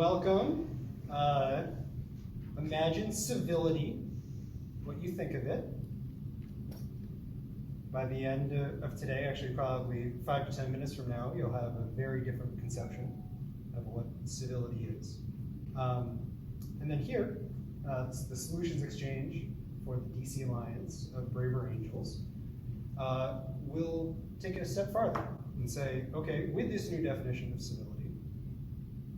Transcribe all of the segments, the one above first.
welcome. Imagine civility, what you think of it. By the end of today, actually probably 5 to 10 minutes from now, you'll have a very different conception of what civility is. And then here, it's the Solutions Exchange for the DC Alliance of Braver Angels. We'll take it a step farther and say, okay, with this new definition of civility,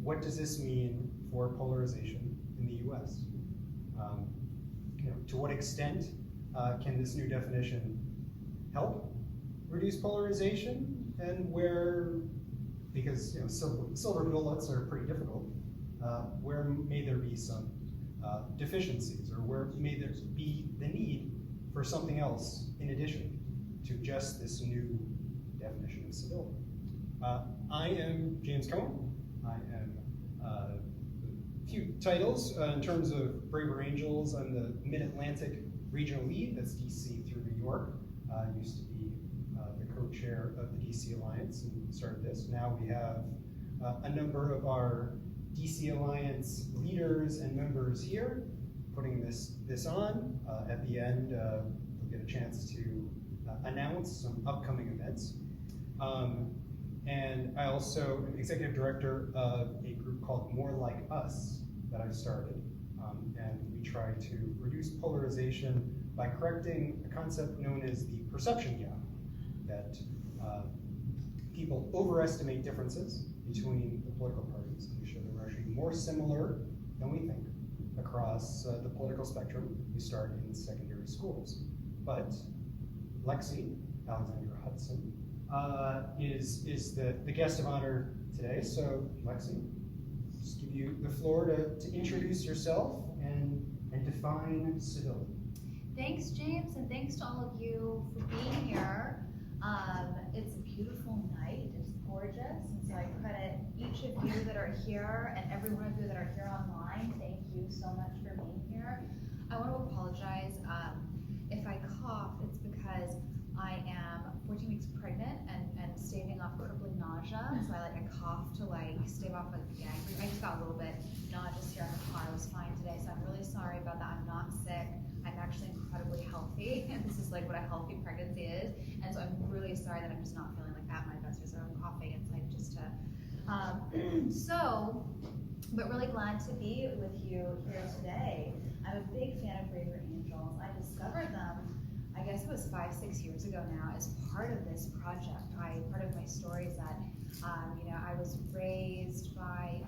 what does this mean for polarization in the US? To what extent can this new definition help reduce polarization, and where, because silver bullets are pretty difficult, where may there be some deficiencies, or where may there be the need for something else in addition to just this new definition of civility. I am James Coan. I am a few titles in terms of Braver Angels. I'm the Mid-Atlantic Regional Lead, that's DC through New York. I used to be the co-chair of the DC Alliance and started this. Now we have a number of our DC Alliance leaders and members here putting this on. At the end, we'll get a chance to announce some upcoming events. And I also am executive director of a group called More Like Us that I started. And we try to reduce polarization by correcting a concept known as the perception gap, that people overestimate differences between the political parties. We show that we're actually more similar than we think across the political spectrum. We start in secondary schools. But Lexi, Alexandra Hudson, is the guest of honor today. So Lexi, just give you the floor to introduce yourself and define civility. Thanks, James, and thanks to all of you for being here. It's a beautiful night, it's gorgeous, and so I credit each of you that are here and every one of you that are here online. Thank you so much for being here. I want to apologize. If I cough, it's because I am 14 weeks pregnant and staving off crippling nausea, so I cough to stave off the gag. I just got a little bit nauseous here in the car. I was fine today, so I'm really sorry about that. I'm not sick. I'm actually incredibly healthy, and this is what a healthy pregnancy is. And so I'm really sorry that I'm just not feeling like at my best, so I'm coughing. It's just to, but really glad to be with you here today. I'm a big fan of Braver Angels. I discovered them, I guess it was 5-6 years ago now, as part of this project. Part of my story is that, I was raised by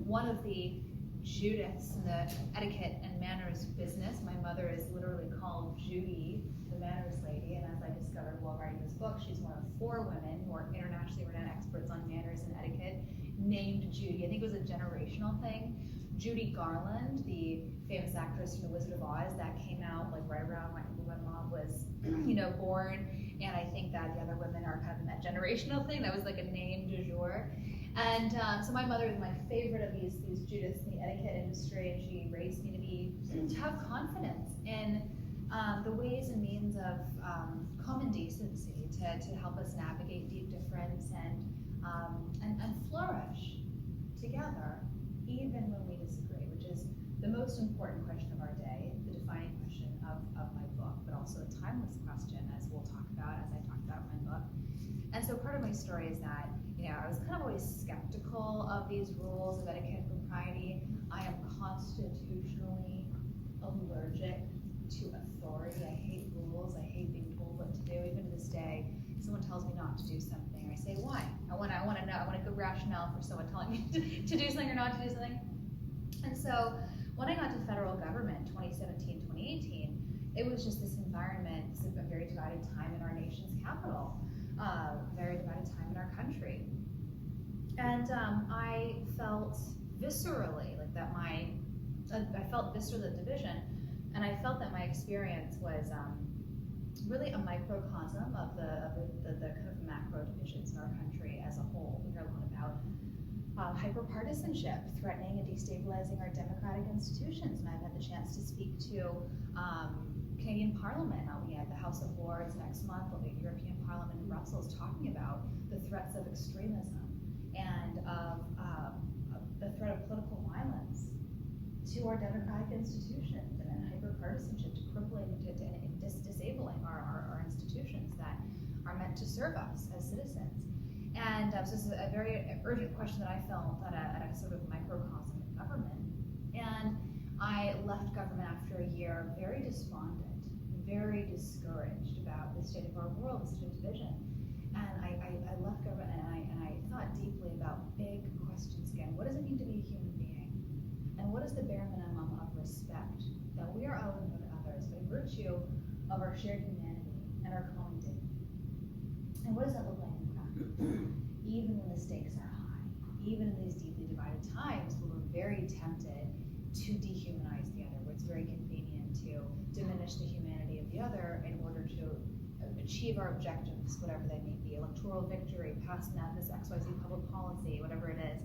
one of the Judiths in the etiquette and manners business. My mother is literally called Judy, the manners lady, and as I discovered while writing this book, she's one of 4 women who are internationally renowned experts on manners and etiquette, named Judy. I think it was a generational thing. Judy Garland, the famous actress from The Wizard of Oz, that came out right around when my mom was, born, and I think that the other women are kind of in that generational thing. That was a name du jour. And so my mother is my favorite of these Judiths in the etiquette industry, and she raised me to have confidence in the ways and means of common decency to help us navigate deep difference and flourish together, even when we disagree, which is the most important question of our day, the defining question of my book, but also a timeless question, as we'll talk about, as I talk about in my book. And so part of my story is that, I was kind of always skeptical of these rules of etiquette and propriety. I am constitutionally allergic to authority. I hate rules. I hate being told what to do. Even to this day, if someone tells me not to do something, I say, why? I want to know. I want a good rationale for someone telling me to do something or not to do something. And so when I got to federal government, 2017, 2018, it was just this environment. It's a very divided time in our nation's capital. Very divided time in our country. And I felt viscerally I felt viscerally the division, and I felt that my experience was really a microcosm of the kind of macro divisions in our country as a whole. We hear a lot about hyperpartisanship threatening and destabilizing our democratic institutions, and I've had the chance to speak to Canadian Parliament. I'll be at the House of Lords next month. I'll be at the European Parliament in Brussels talking about the threats of extremism and of the threat of political violence to our democratic institutions and hyper-partisanship to crippling, to disabling our institutions that are meant to serve us as citizens. And so this is a very urgent question that I felt at a sort of microcosm of government. And I left government after a year very despondent, very discouraged about the state of our world, the state of division. And I left government and I thought deeply about big questions again. What does it mean to be a human being? And what is the bare minimum of respect that we are owing to others by virtue of our shared humanity and our common dignity? And what does that look like in practice? Even when the stakes are high, even in these deeply divided times where we're very tempted to dehumanize the other, where it's very convenient to diminish the humanity of the other in order to achieve our objectives, whatever they may be, electoral victory, passing out this XYZ public policy, whatever it is,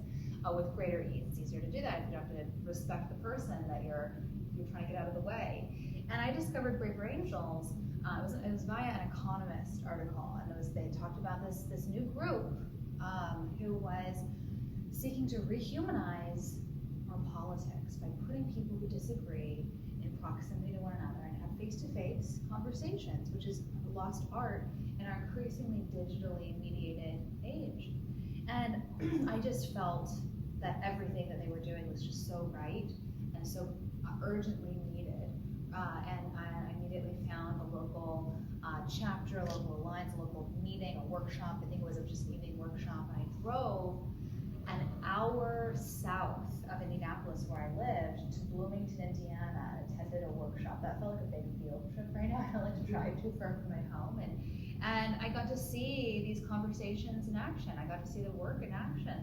with greater ease. It's easier to do that if you don't have to respect the person that you're trying to get out of the way. And I discovered Braver Angels. It was via an Economist article, and they talked about this new group who was seeking to rehumanize our politics by putting people who disagree in proximity to one another and have face-to-face conversations, which is a lost art in our increasingly digitally mediated age. And I just felt that everything that they were doing was just so right and so urgently needed. And I immediately found a local chapter, a local alliance, a local meeting, a workshop. I think it was just an evening workshop. And I drove an hour south of Indianapolis, where I lived, to Bloomington, Indiana, attended a workshop. That felt like a big field trip right now. I don't like to drive too far from my home. And I got to see these conversations in action. I got to see the work in action.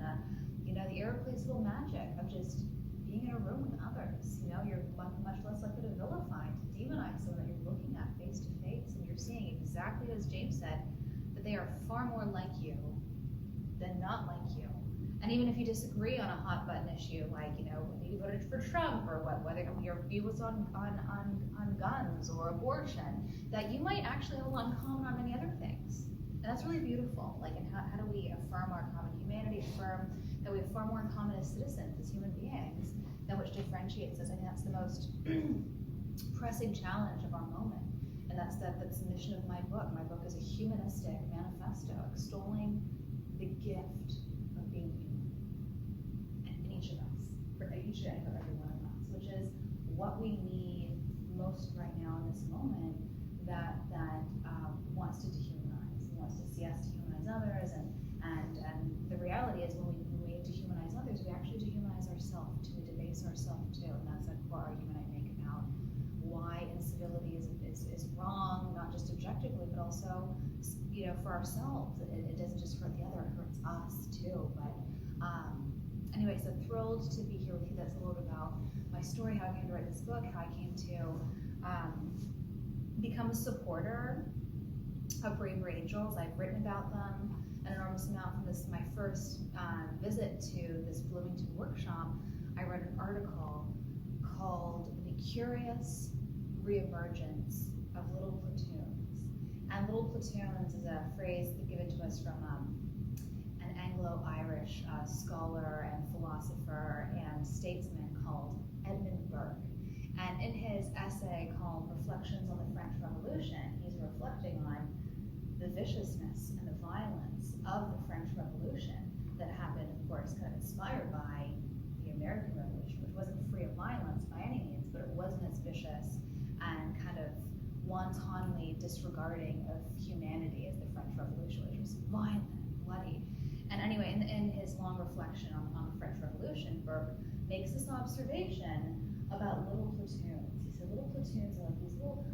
The irreplaceable magic of just being in a room with others. You're much less likely to vilify, to demonize someone that you're looking at face to face, and you're seeing exactly as James said, that they are far more like you than not like you. And even if you disagree on a hot button issue, like whether you voted for Trump or whether your view was on guns or abortion, that you might actually have a lot in common on many other things. And that's really beautiful. And how do we affirm our common humanity, affirm that we have far more in common as citizens, as human beings, than which differentiates us? I think that's the most pressing challenge of our moment. And that's the mission of my book. My book is a humanistic manifesto extolling the gift of being human in each of us, for each and every one of us, which is what we need most right now in this moment that wants to dehumanize, wants to see us dehumanize others, and the reality is when we dehumanize others, we actually dehumanize ourselves too, we debase ourselves too, and that's a core argument I make about why incivility is wrong, not just objectively, but also for ourselves. It doesn't just hurt the other, it hurts us too. But anyway, so thrilled to be here with you. That's a little bit about my story, how I came to write this book, how I came to become a supporter of Braver Angels. I've written about them an enormous amount from my first visit to this Bloomington workshop. I read an article called The Curious Reemergence of Little Platoons. And little platoons is a phrase given to us from an Anglo-Irish scholar and philosopher and statesman called Edmund Burke. And in his essay called Reflections on the French Revolution, he's reflecting on the viciousness and the violence of the French Revolution that happened, of course, kind of inspired by the American Revolution, which wasn't free of violence by any means, but it wasn't as vicious and kind of wantonly disregarding of humanity as the French Revolution, which was violent and bloody. And anyway, in his long reflection on the French Revolution, Burke makes this observation about little platoons. He said little platoons are like these little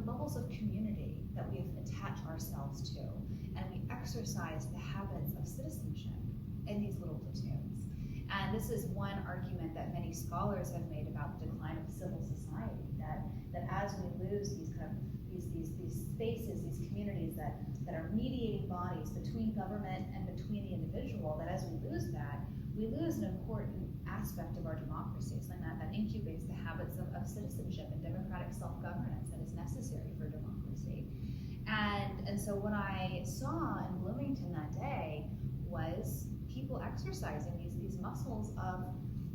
bubbles of community that we've attached ourselves to, and we exercise the habits of citizenship in these little platoons. And this is one argument that many scholars have made about the decline of civil society, that as we lose these spaces, these communities that are mediating bodies between government and between the individual, that as we lose that, we lose an important aspect of our democracy, something that incubates the habits of citizenship and democratic self-governance that is necessary for democracy. And so what I saw in Bloomington that day was people exercising these muscles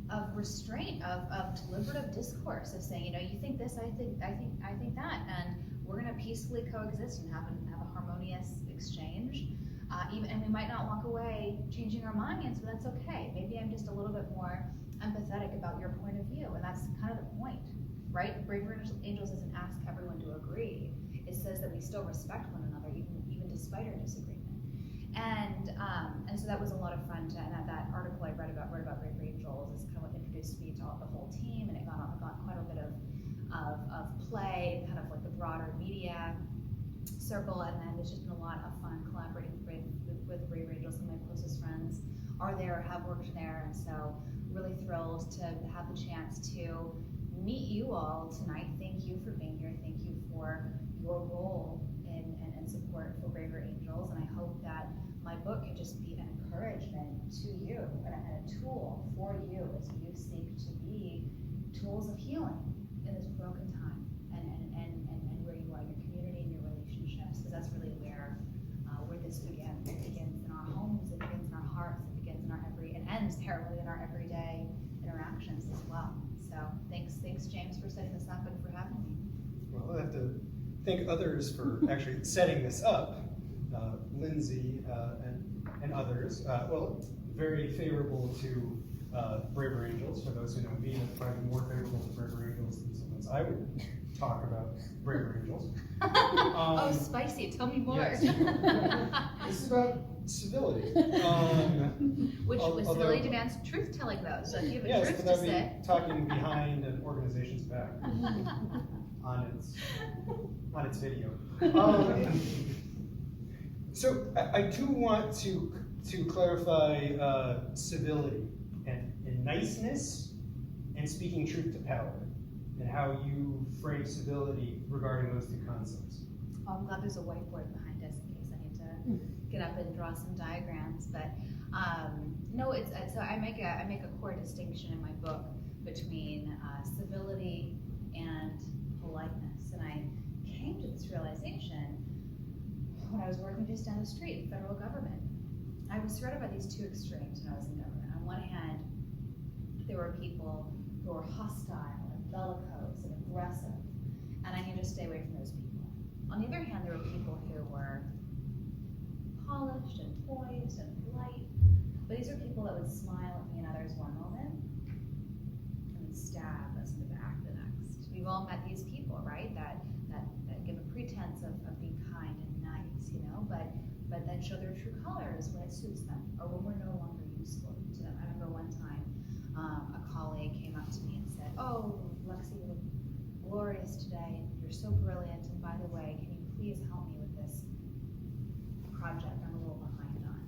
of restraint, of deliberative discourse, of saying, you think this, I think that, and we're going to peacefully coexist and have a harmonious exchange. And we might not walk away changing our minds, but that's okay. Maybe I'm just a little bit more empathetic about your point of view, and that's kind of the point, right? Bravery Angels doesn't ask everyone to agree. It says that we still respect one another, even despite our disagreement. And so that was a lot of fun. And that article I wrote about Bravery Angels is kind of what introduced me to the whole team, and it got quite a bit of play, kind of like the broader media circle. And then there's just been a lot of fun collaborating with Bravery Angels. Some of my closest friends are there, have worked there, and so really thrilled to have the chance to meet you all tonight. Thank you for being here. Thank you for your role in support for Bravery Angels, and I hope that my book can just be an encouragement to you and a tool for you as you seek to be tools of healing in this broken time, and where you are in your community and your relationships, because that's really where this begins. It begins in our homes, it begins in our hearts, it begins in and ends apparently in our everyday interactions as well. So thanks James for setting this up and for having me. Well, I have to thank others for actually setting this up. Lindsay and others. Well, very favorable to Bravery Angels. For those who know me, that's probably more favorable to Bravery Angels than sometimes I would talk about Bravery Angels. Oh, spicy. Tell me more. Yes, this is about civility. Which civility demands truth-telling, though. So if you have a yes, truth but to say. Talking behind an organization's back on its video. So I do want to clarify civility and niceness and speaking truth to power, and how you frame civility regarding those two concepts. Oh, I'm glad there's a whiteboard behind us in case I need to get up and draw some diagrams. But no, it's so I make a core distinction in my book between civility and politeness, and I came to this realization when I was working just down the street in federal government. I was surrounded by these two extremes when I was in government. On one hand, there were people who were hostile and bellicose and aggressive, and I needed to stay away from those people. On the other hand, there were people who were polished and poised and polite, but these are people that would smile at me and others one moment and then stab us in the back the next. We've all met these people, right? That give a pretense of being kind and nice, but then show their true colors when it suits them or when we're no longer useful to them. I remember one time a colleague came up to me and said, "Oh, Lexi, you look glorious today. You're so brilliant. And by the way, can you please help me with this project I'm a little behind on?"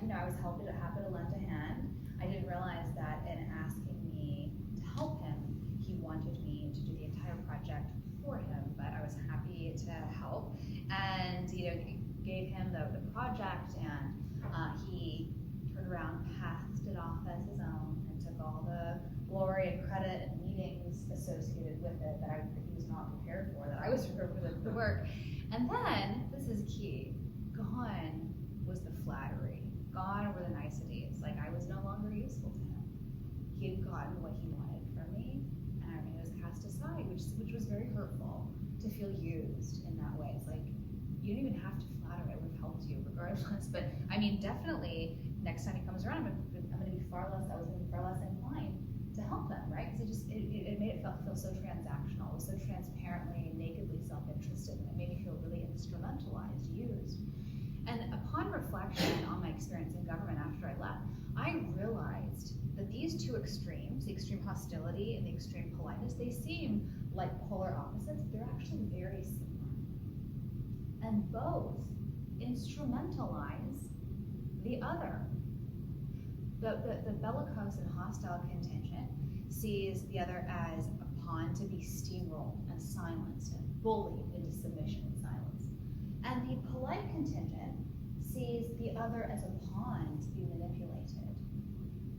And I was happy to lend a hand. I didn't realize that in asking me to help him, he wanted me to do the entire project for him, but I was happy to help, and gave him the project, and he turned around, passed it off as his own, and took all the glory and credit and meetings associated with it that he was not prepared for, that I was prepared for the work. And then, this is key, gone was the flattery, gone were the niceties. Like, I was no longer useful to him. He had gotten what he wanted from me, and everything was cast aside, which was very hurtful to feel used in that way. It's like, you don't even have to flatter, I would have helped you regardless. But I mean, definitely next time he comes around, I was going to be far less inclined to help them, right? Because it made it feel so transactional. It was so transparently, nakedly self-interested, and it made me feel really instrumentalized, used. And upon reflection on my experience in government after I left, I realized that these two extremes, the extreme hostility and the extreme politeness, they seem like polar opposites, but they're actually very similar. And both instrumentalize the other. The bellicose and hostile contingent sees the other as a pawn to be steamrolled and silenced and bullied into submission and silence. And the polite contingent sees the other as a pawn to be manipulated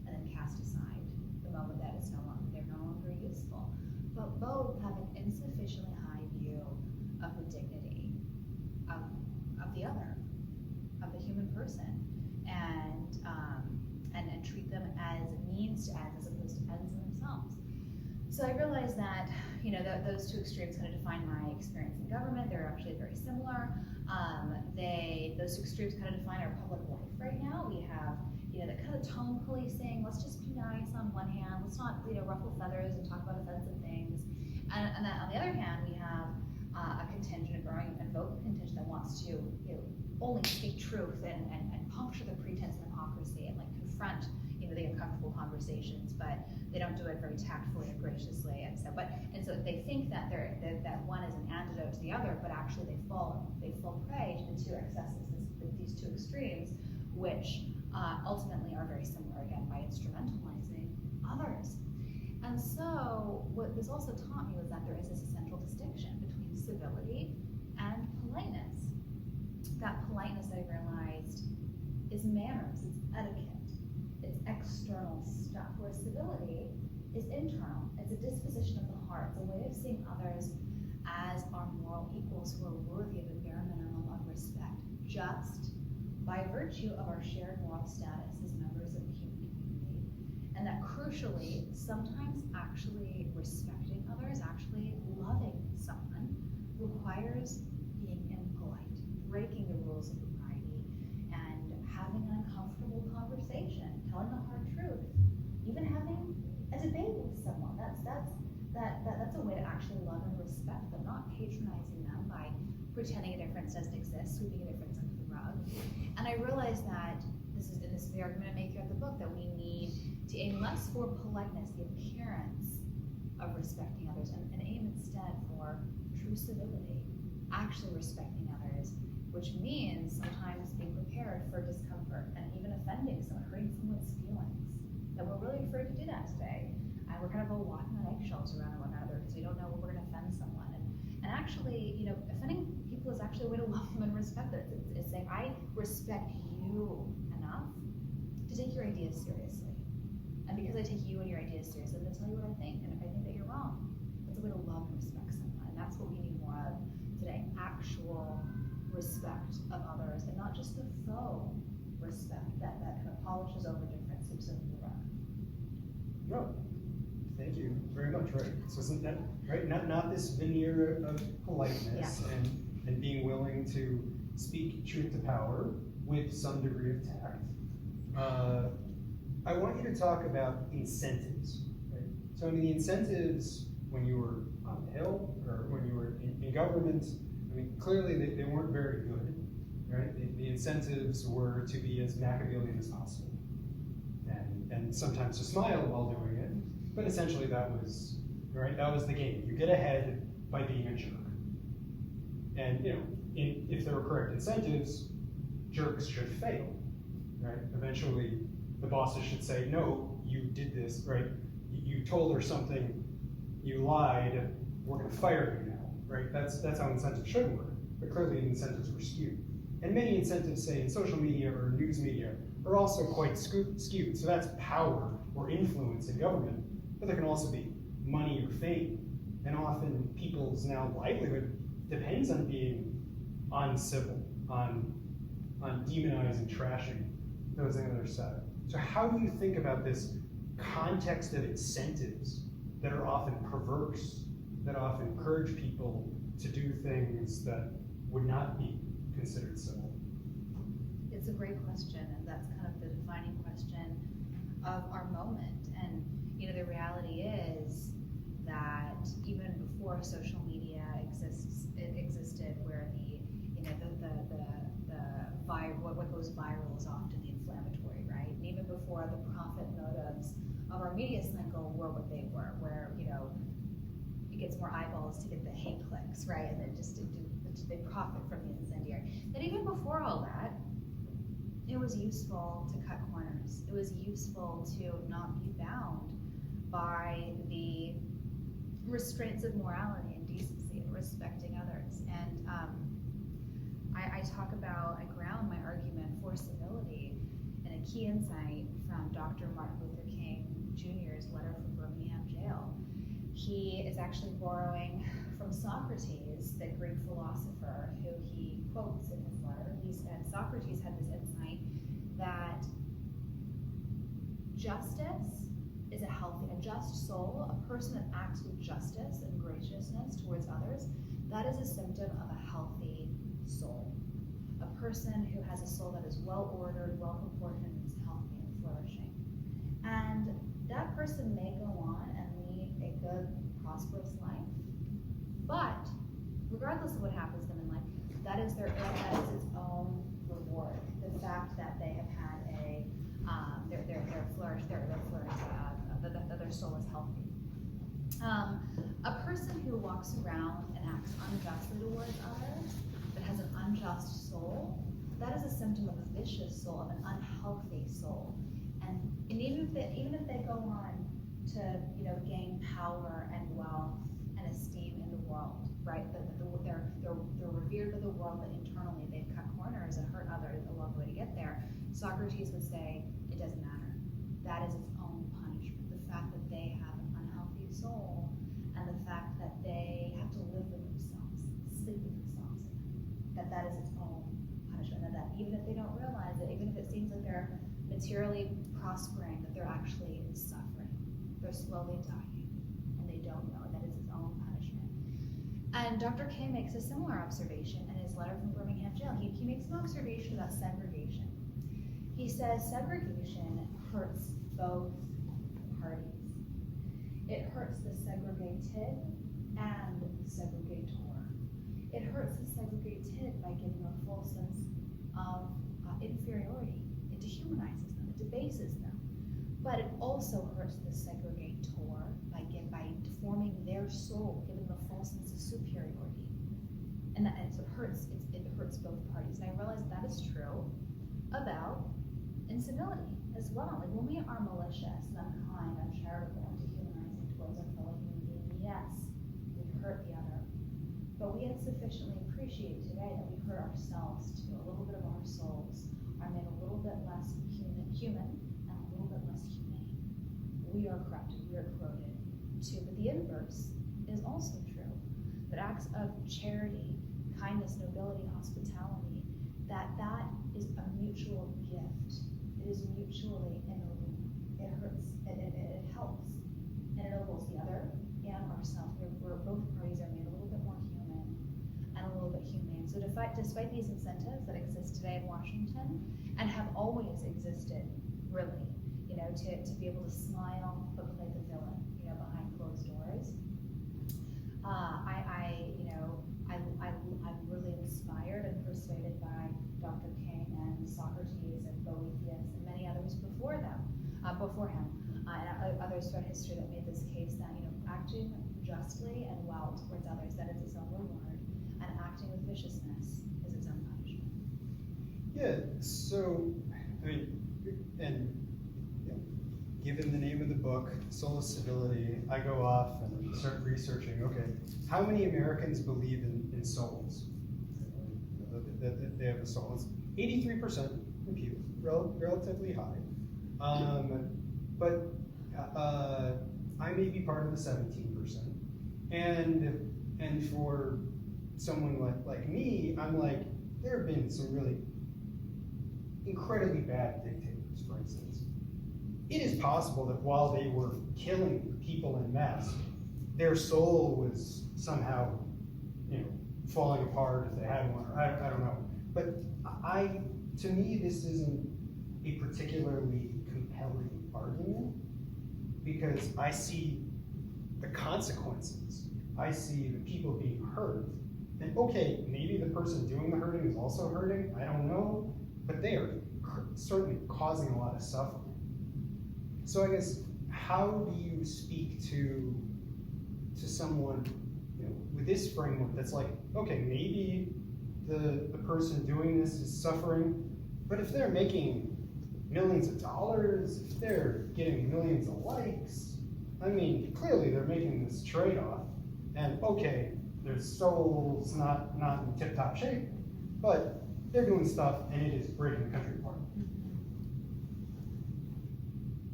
and then cast aside the moment that they're no longer useful. But both have an insufficiently high view of the dignity of the other, of the human person. And means to ends as opposed to ends in themselves. So I realized that, that those two extremes kind of define my experience in government. They're actually very similar. Those two extremes kind of define our public life right now. We have, that kind of tone policing. Let's just be nice on one hand. Let's not, ruffle feathers and talk about offensive things. And then on the other hand, we have a contingent, a growing and vocal contingent that wants to, only speak truth and puncture the pretense of hypocrisy and like confront, the uncomfortable conversations, but they don't do it very tactfully or graciously. And so they think that that one is an antidote to the other, but actually they fall prey to the two excesses, these two extremes, which ultimately are very similar again by instrumentalizing others. And so what this also taught me was that there is this essential distinction between civility and politeness. That politeness, I realized, is manners, it's etiquette, it's external stuff, where civility is internal. It's a disposition of the heart. It's a way of seeing others as our moral equals who are worthy of a bare minimum of respect, just by virtue of our shared moral status as members of a human community. And that crucially, sometimes actually respecting others, actually loving someone, requires being impolite, breaking the rules of propriety, and having an uncomfortable conversation, telling the hard truth, even having a debate with someone. That's a way to actually love and respect them, not patronizing them by pretending a difference doesn't exist, sweeping a difference under the rug. And I realized that this is the argument I make throughout the book, that we need to aim less for politeness, the appearance of respecting others, and aim instead for true civility, actually respecting others, which means sometimes being prepared for discomfort and even offending someone, hurting someone's feelings. That we're really afraid to do that today. We're kind of all walking on eggshells around one another because we don't know when we're going to offend someone. And actually, offending people is actually a way to love them and respect them. It's saying, I respect you enough to take your ideas seriously. And because I take you and your ideas seriously, I'm going to tell you what I think. And if I think that you're wrong, that's a way to love and respect someone. And that's what we need more of today. Actual respect of others, and not just the faux respect that kind of polishes over difference, sweeps over the rug. No, thank you very much. Right. So isn't that right? Not this veneer of politeness and being willing to speak truth to power with some degree of tact. I want you to talk about incentives. Right? So the incentives when you were on the Hill or when you were in government, clearly they weren't very good. Right? The incentives were to be as Machiavellian as possible. And sometimes to smile while doing it, but essentially that was the game. You get ahead by being a jerk. And if there were correct incentives, jerks should fail, right? Eventually, the bosses should say, no, you did this, right? You told her something, you lied, we're going to fire you now, right? That's how incentives should work. But clearly, the incentives were skewed. And many incentives, say in social media or news media, are also quite skewed. So that's power or influence in government, but there can also be money or fame. And often people's now livelihood depends on being uncivil, on demonizing, trashing those on the other side. So how do you think about this context of incentives that are often perverse, that often encourage people to do things that would not be considered civil? It's a great question, and that's kind of the defining question of our moment. And the reality is that even before social media existed, where what goes viral is often the inflammatory, right? And even before the profit motives of our media cycle were what they were, where it gets more eyeballs to get the hate clicks, right? And then they profit from the incendiary. That even before all that, it was useful to cut corners. It was useful to not be bound by the restraints of morality and decency and respecting others. And I ground my argument for civility in a key insight from Dr. Martin Luther King Jr.'s letter from Birmingham jail. He is actually borrowing from Socrates, the Greek philosopher, who he quotes in his letter. He said Socrates had this insight that justice is a healthy, a just soul, a person that acts with justice and graciousness towards others, that is a symptom of a healthy soul. A person who has a soul that is well-ordered, well-proportioned, is healthy and flourishing. And that person may go on and lead a good, prosperous life, but regardless of what happens to them in life, that is its own reward. The fact that they have had their soul is healthy. A person who walks around and acts unjustly towards others, that has an unjust soul, that is a symptom of a vicious soul, of an unhealthy soul. And even if they go on to gain power and wealth and esteem in the world, right? They're revered by the world, but internally they've cut corners and hurt others along the way to get there. Socrates would say it doesn't matter. That is its own punishment. The fact that they have an unhealthy soul, and the fact that they have to live with themselves, sleep with themselves, that is its own punishment. And that even if they don't realize it, even if it seems like they're materially prospering, that they're actually suffering. They're slowly dying, and they don't know. That is its own punishment. And Dr. K makes a similar observation in his letter from Birmingham jail. He makes an observation about segregation. He says segregation hurts both parties. It hurts the segregated and the segregator. It hurts the segregated by giving a false sense of inferiority. It dehumanizes them, it debases them. But it also hurts the segregator by deforming their soul, giving them a false sense of superiority. And so it hurts both parties. And I realize that is true about incivility as well. Like when we are malicious, unkind, uncharitable, and dehumanizing towards our fellow human being, yes, we hurt the other. But we insufficiently appreciate today that we hurt ourselves too. A little bit of our souls are made a little bit less human and a little bit less humane. We are corrupted, we are corroded too. But the inverse is also true. That acts of charity, kindness, nobility, hospitality, that is a mutual gift. It is mutually ennobling. It hurts, it helps, and it ennobles the other and ourselves. Both parties are made a little bit more human and a little bit humane. So despite these incentives that exist today in Washington and have always existed, really, to be able to smile but play the villain, behind closed doors. I'm really inspired and persuaded by Dr. King and Socrates and Boethius and many others before him, and others throughout history that made this case that acting justly and well towards others, that is its own reward, and acting with viciousness is its own punishment. Yeah. So, given the name of the book, Soul of Civility, I go off and start researching, okay, how many Americans believe in souls? That they have a soul. It's 83% compute, relatively high. But I may be part of the 17%. And for someone like me, I'm like, there have been some really incredibly bad dictators, for instance. It is possible that while they were killing people en masse, their soul was somehow, falling apart if they had one, or I don't know. But to me, this isn't a particularly compelling argument because I see the consequences. I see the people being hurt. And okay, maybe the person doing the hurting is also hurting, I don't know, but they are certainly causing a lot of suffering. So I guess, how do you speak to someone with this framework that's like, okay, maybe the person doing this is suffering, but if they're making millions of dollars, if they're getting millions of likes, I mean, clearly they're making this trade-off, and okay, their soul's not in tip-top shape, but they're doing stuff and it is breaking the country apart.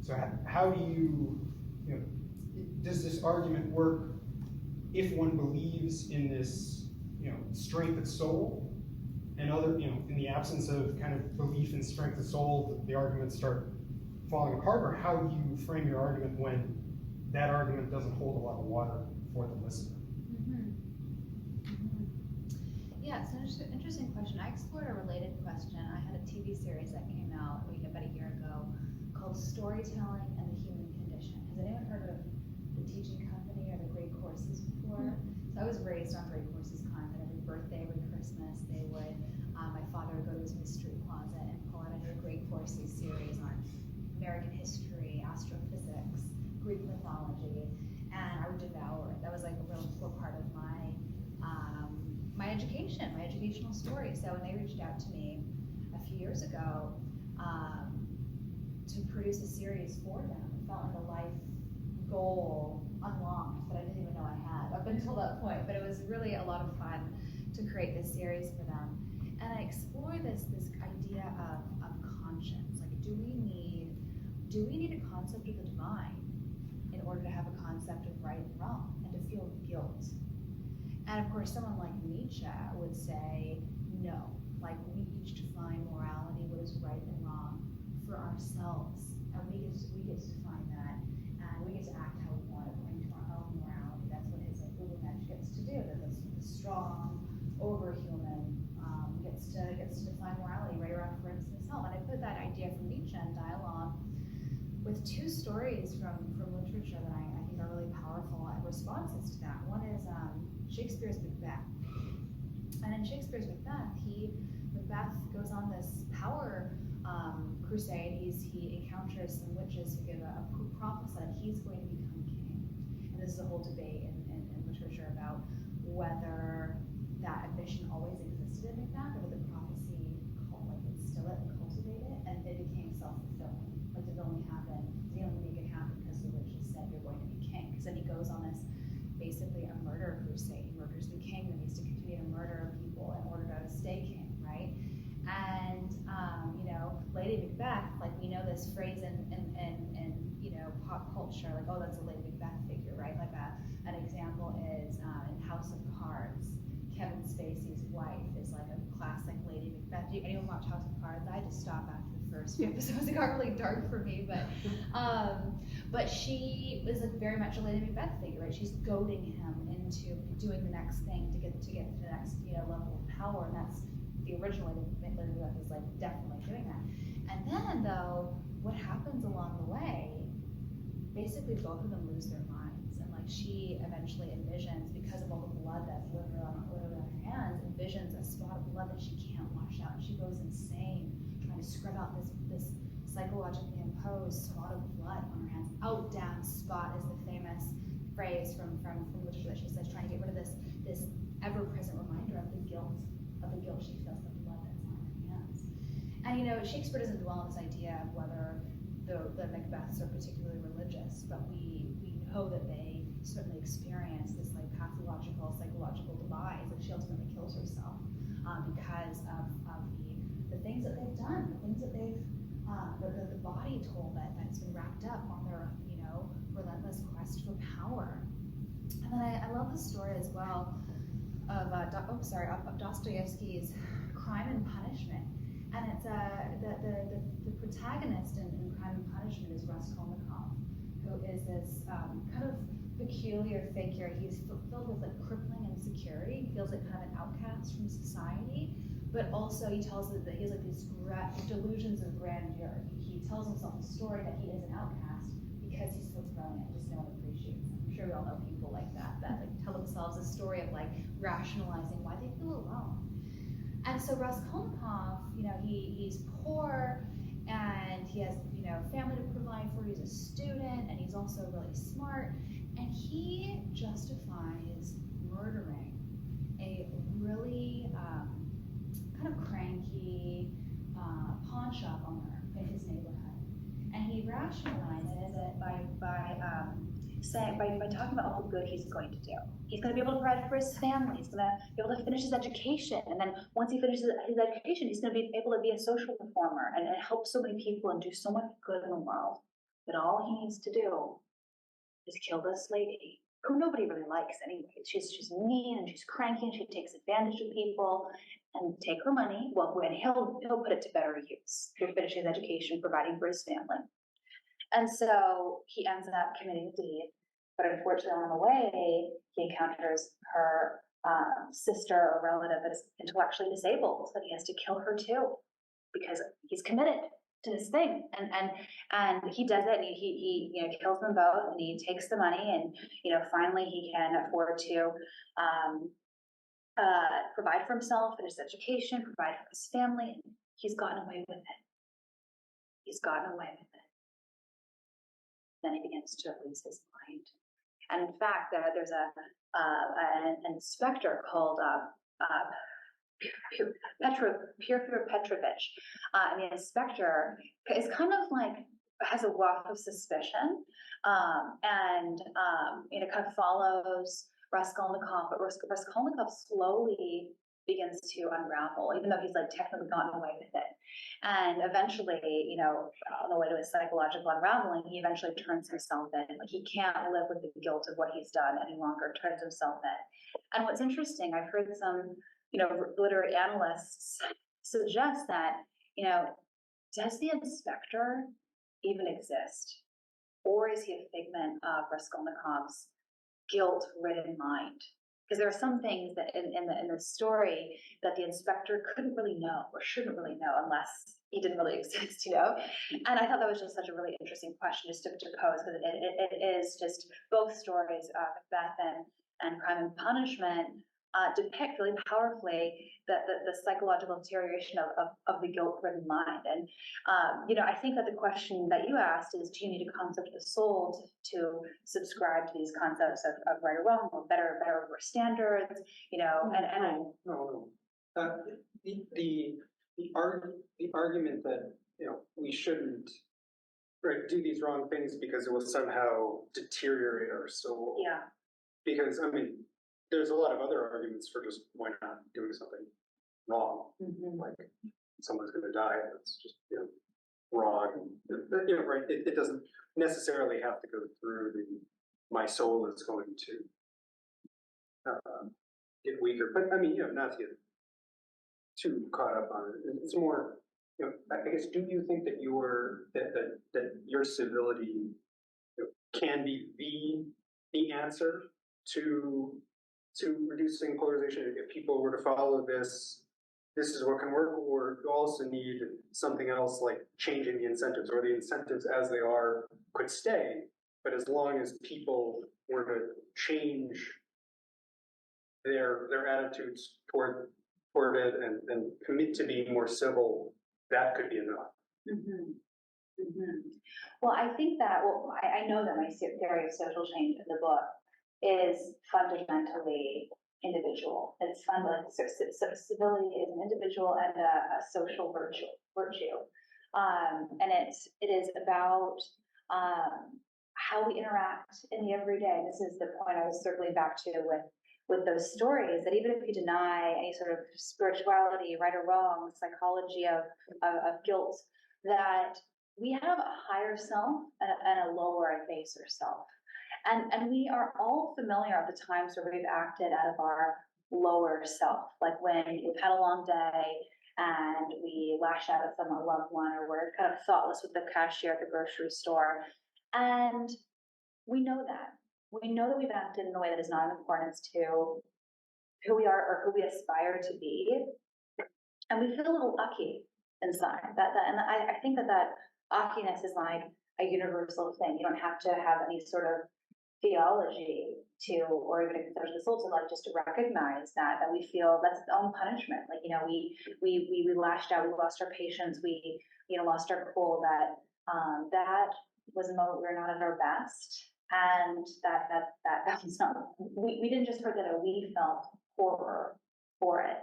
So how do you does this argument work if one believes in this, strength of soul, and other, in the absence of kind of belief in strength of soul, the arguments start falling apart, or how you frame your argument when that argument doesn't hold a lot of water for the listener. Yeah, it's an interesting question. I explored a related question. I had a TV series that came out about a year ago called Storytelling and the Human Condition. Has anyone heard of the Teaching Company or the Great Courses before? So I was raised on Great Courses content. Every birthday, every Christmas, they would, my father would go to his mystery closet and pull out a new Great Courses series on American history, astrophysics, Greek mythology, and I would devour it. That was like a real core part of my my education, my educational story. So when they reached out to me a few years ago to produce a series for them, it felt like a life goal unlocked that I didn't even know I had up until that point. But it was really a lot of fun to create this series for them. And I explore this idea of conscience. Like, do we need a concept of the divine in order to have a concept of right and wrong and to feel guilt? And of course, someone like Nietzsche would say, no, like we each define morality, what is right and wrong for ourselves. And we get to define that, and we get to act how we want according to our own morality. That's what his Ubermensch gets to do. That the strong, overhuman gets to define morality right around for himself. And I put that idea from Nietzsche in dialogue with two stories from literature that I think are really powerful responses to that. One is Shakespeare's Macbeth. And in Shakespeare's Macbeth, Macbeth goes on this power crusade. He encounters some witches who give a prophesy that he's going to become king. And this is a whole debate in literature about whether that ambition always existed in Macbeth, or the prophecy instill it and cultivate it, and it became self-fulfilling. Like, did it only happen? Did he only make it happen because the witches said you're going to be king? Because then he goes on this basically a murder crusade. He murders the king, then he has to continue to murder people in order to stay king, right? And Lady Macbeth, like, we know this phrase in pop culture, like, oh, that's a Lady Macbeth figure, right? Like an example is in House of Cards, Kevin Spacey's wife is like a classic Lady Macbeth. Do anyone watch House of Cards? I had to stop after the first few episodes. It got really dark for me, but she is very much a Lady Macbeth figure, right? She's goading him into doing the next thing to get to the next level of power, and that's the original Lady Macbeth is like definitely doing that. And then though, what happens along the way? Basically, both of them lose their minds, and like she eventually envisions, because of all the blood that's literally on her hands, envisions a spot of blood that she can't wash out. She goes insane trying to scrub out this psychologically imposed spot of blood on her hands. Out, damn spot is the famous phrase from literature that she says, trying to get rid of this ever-present reminder of the guilt she feels, the blood that's on her hands. And Shakespeare doesn't dwell on this idea of whether the Macbeths are particularly religious, but we know that they certainly experience this like pathological, psychological demise. Like, she ultimately kills herself because of the things that they've done, the things that they've the body toll that's been wrapped up on their relentless quest for power. And then I love the story as well of Dostoevsky's Crime and Punishment. And it's the protagonist in Crime and Punishment is Raskolnikov, who is this kind of peculiar figure. He's filled with like crippling insecurity. He feels like kind of an outcast from society, but also he tells us that he has like these delusions of grandeur. He tells himself a story that he is an outcast because he's so brilliant, just no one appreciates him. I'm sure we all know people like that like tell themselves a story of like rationalizing why they feel alone. And so Raskolnikov, he's poor, and he has, family to provide for. He's a student, and he's also really smart, and he justifies murdering a really kind of cranky pawn shop owner in his neighborhood, and he rationalizes it by talking about all the good he's going to do. He's going to be able to provide for his family. He's going to be able to finish his education. And then once he finishes his education, he's going to be able to be a social reformer and help so many people and do so much good in the world. But all he needs to do is kill this lady, who nobody really likes anyway. She's mean and she's cranky and she takes advantage of people, and take her money. Well, when he'll put it to better use. He'll finish his education, providing for his family. And so he ends up committing a deed, but unfortunately on the way, he encounters her sister or relative that is intellectually disabled, that he has to kill her too, because he's committed to this thing. And he does it, and he you know, kills them both, and he takes the money, and, you know, finally he can afford to provide for himself and his education, provide for his family. He's gotten away with it. He's gotten away with it. Then he begins to lose his mind. And in fact, there's an inspector called Pyotr Petrovich, and the inspector is kind of like, has a waft of suspicion, and you know, kind of follows Raskolnikov, but Raskolnikov slowly begins to unravel, even though he's like technically gotten away with it. And eventually, you know, on the way to his psychological unraveling, he eventually turns himself in. Like, he can't live with the guilt of what he's done any longer, turns himself in. And what's interesting, I've heard some, you know, literary analysts suggest that, you know, does the inspector even exist? Or is he a figment of Raskolnikov's guilt-ridden mind? Because there are some things that in the story that the inspector couldn't really know or shouldn't really know unless he didn't really exist, you know? And I thought that was just such a really interesting question just to pose, because it is just both stories, Macbeth and Crime and Punishment, depict really powerfully the psychological deterioration of the guilt-ridden mind. And, you know, I think that the question that you asked is, do you need a concept of the soul to subscribe to these concepts of right or wrong, or better or worse standards, you know, No. The argument that, you know, we shouldn't, right, do these wrong things because it will somehow deteriorate our soul. Yeah. Because, I mean, there's a lot of other arguments for just why not doing something wrong. Mm-hmm. Like, someone's going to die, that's just, you know, wrong. You know, right? It doesn't necessarily have to go through my soul is going to get weaker. But I mean, you know, not to get too caught up on it. It's more, you know, I guess, do you think that that your civility, you know, can be the answer to reducing polarization? If people were to follow this is what can work, or you also need something else like changing the incentives, or the incentives as they are could stay, but as long as people were to change their attitudes toward it and commit to being more civil, that could be enough. Mm-hmm. Mm-hmm. Well, I think that, I know that my theory of social change in the book is fundamentally individual. It's fundamentally, so civility is an individual and a social virtue. And it is about how we interact in the everyday. This is the point I was circling back to with those stories, that even if you deny any sort of spirituality, right or wrong, psychology of guilt, that we have a higher self and a lower and baser self. And we are all familiar at the times where we've acted out of our lower self, like when we've had a long day and we lash out at some loved one, or we're kind of thoughtless with the cashier at the grocery store. And we know that. We know that we've acted in a way that is not in accordance to who we are or who we aspire to be. And we feel a little ucky inside. And I think that uckiness is like a universal thing. You don't have to have any sort of theology to, or even a conception of the soul to, like, just to recognize that we feel that's its own punishment. Like, you know, we lashed out, we lost our patience, we, you know, lost our cool. That was a moment we were not at our best, and that was not. We didn't just forget it; we felt horror for it.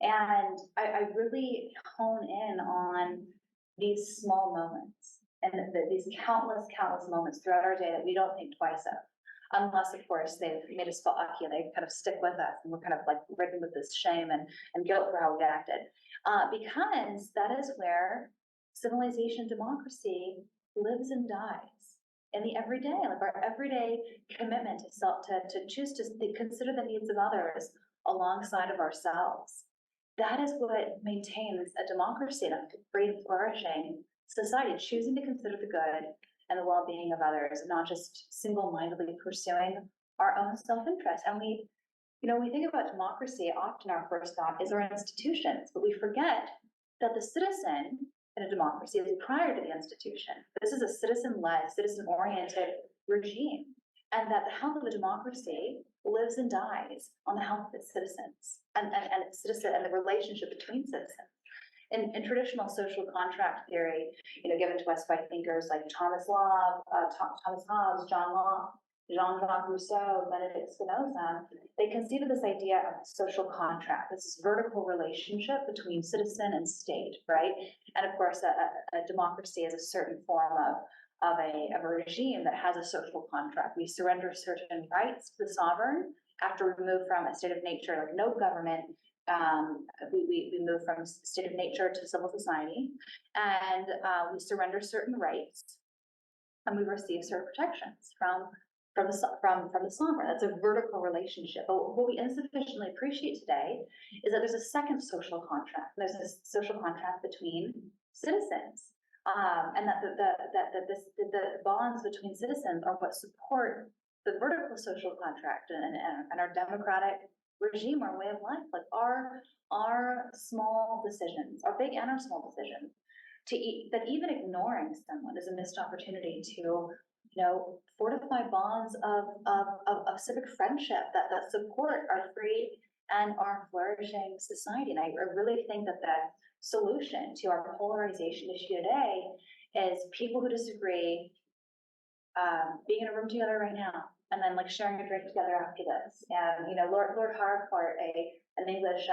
And I really hone in on these small moments and these countless moments throughout our day that we don't think twice of. Unless, of course, they've made us feel ucky and they kind of stick with us, and we're kind of like ridden with this shame and guilt for how we acted. Because that is where civilization, democracy lives and dies in the everyday, like our everyday commitment to choose to consider the needs of others alongside of ourselves. That is what maintains a democracy and a free and flourishing society, choosing to consider the good and the well-being of others, and not just single-mindedly pursuing our own self-interest. And we think about democracy, often our first thought is our institutions, but we forget that the citizen in a democracy is prior to the institution. This is a citizen-led, citizen-oriented regime, and that the health of a democracy lives and dies on the health of its citizens and the relationship between citizens. In traditional social contract theory, given to us by thinkers like Thomas Hobbes, John Locke, Jean-Jacques Rousseau, Benedict Spinoza, they conceive of this idea of social contract, this vertical relationship between citizen and state, right? And of course, a democracy is a certain form of a regime that has a social contract. We surrender certain rights to the sovereign after we move from a state of nature, like no government. We move from a state of nature to civil society, and we surrender certain rights, and we receive certain protections from the sovereign. That's a vertical relationship. But what we insufficiently appreciate today is that there's a second social contract. There's this social contract between citizens, and that the bonds between citizens are what support the vertical social contract and our democratic regime, our way of life. Like our small decisions, our big and our small decisions, that even ignoring someone is a missed opportunity to fortify bonds of civic friendship that support our free and our flourishing society. And I really think that the solution to our polarization issue today is people who disagree being in a room together right now, and then like sharing a drink together after this. And Lord Harcourt, an English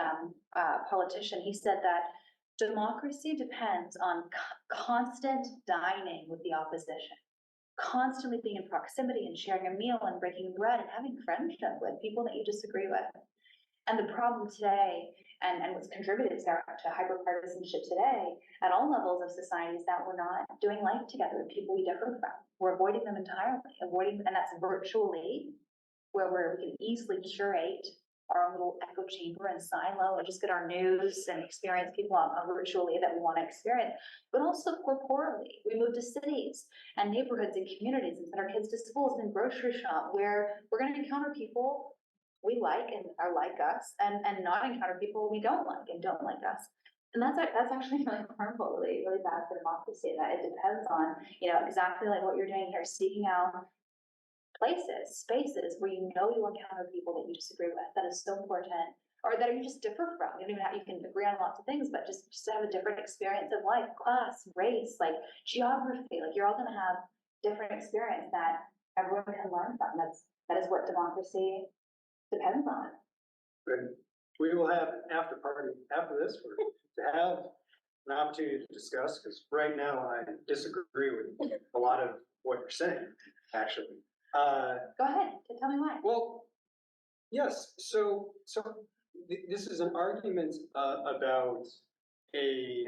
politician, he said that democracy depends on constant dining with the opposition. Constantly being in proximity and sharing a meal and breaking bread and having friendship with people that you disagree with. And the problem today, and what's contributed to hyperpartisanship today at all levels of society, is that we're not doing life together with people we differ from. We're avoiding them entirely, and that's virtually, where we can easily curate our own little echo chamber and silo and just get our news and experience people virtually that we want to experience, but also corporally. We move to cities and neighborhoods and communities and send our kids to schools and grocery shop, where we're going to encounter people we like and are like us, and not encounter people we don't like and don't like us. And that's actually really harmful, really, really bad for democracy. That it depends on, exactly like what you're doing here, seeking out places, spaces where you'll encounter people that you disagree with. That is so important, or that you just differ from. You can agree on lots of things, but just to have a different experience of life, class, race, like geography. Like you're all going to have different experience that everyone can learn from. That is what democracy depends on. Good. We will have after party after this to have an opportunity to discuss, because right now I disagree with a lot of what you're saying, actually. Go ahead, tell me why. Well, yes. So this is an argument about I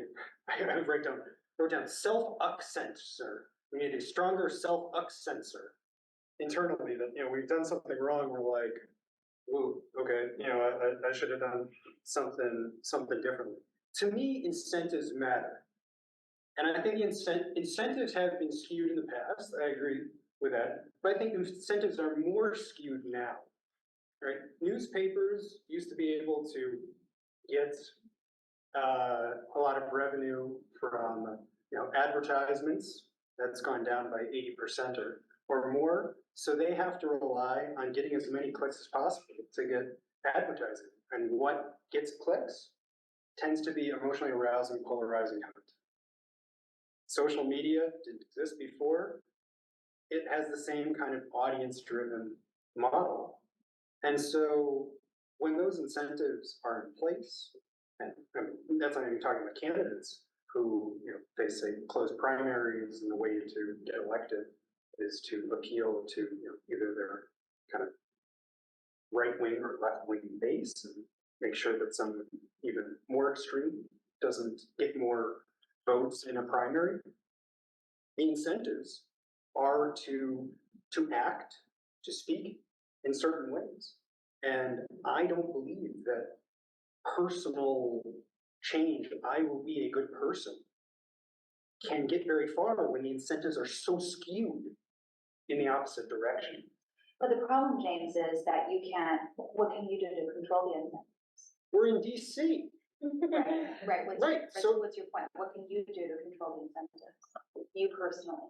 wrote down self-uck-censor. We need a stronger self-uck-censor internally. That we've done something wrong. We're like, ooh, okay, I should have done something differently. To me, incentives matter, and I think incentives have been skewed in the past. I agree with that, but I think incentives are more skewed now. Right? Newspapers used to be able to get a lot of revenue from advertisements. That's gone down by 80% or more. So they have to rely on getting as many clicks as possible to get advertising. And what gets clicks tends to be emotionally arousing, polarizing content. Social media didn't exist before. It has the same kind of audience-driven model. And so when those incentives are in place, and that's not even talking about candidates who face closed primaries, and the way to get elected is to appeal to either their kind of right-wing or left-wing base and make sure that someone even more extreme doesn't get more votes in a primary. The incentives are to act, to speak in certain ways. And I don't believe that personal change, I will be a good person, can get very far when the incentives are so skewed in the opposite direction. But the problem, James, is that you can't, what can you do to control the incentives? We're in DC. Right, Right, so- what's your point? What can you do to control the incentives? You personally.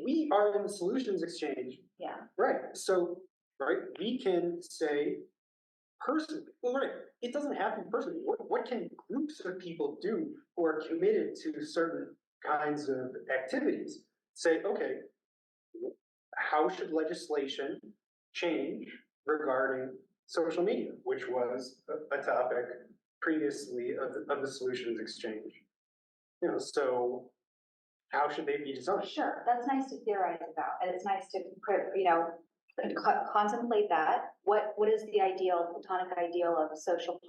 We are in the solutions exchange. Yeah. Right, so, right, we can say personally, well, right, it doesn't have to be personally. What can groups of people do who are committed to certain kinds of activities? Say, okay, how should legislation change regarding social media, which was a topic previously of the solutions exchange? You know, so how should they be designed? Sure, that's nice to theorize about, and it's nice to, contemplate that. What is the ideal, platonic ideal of social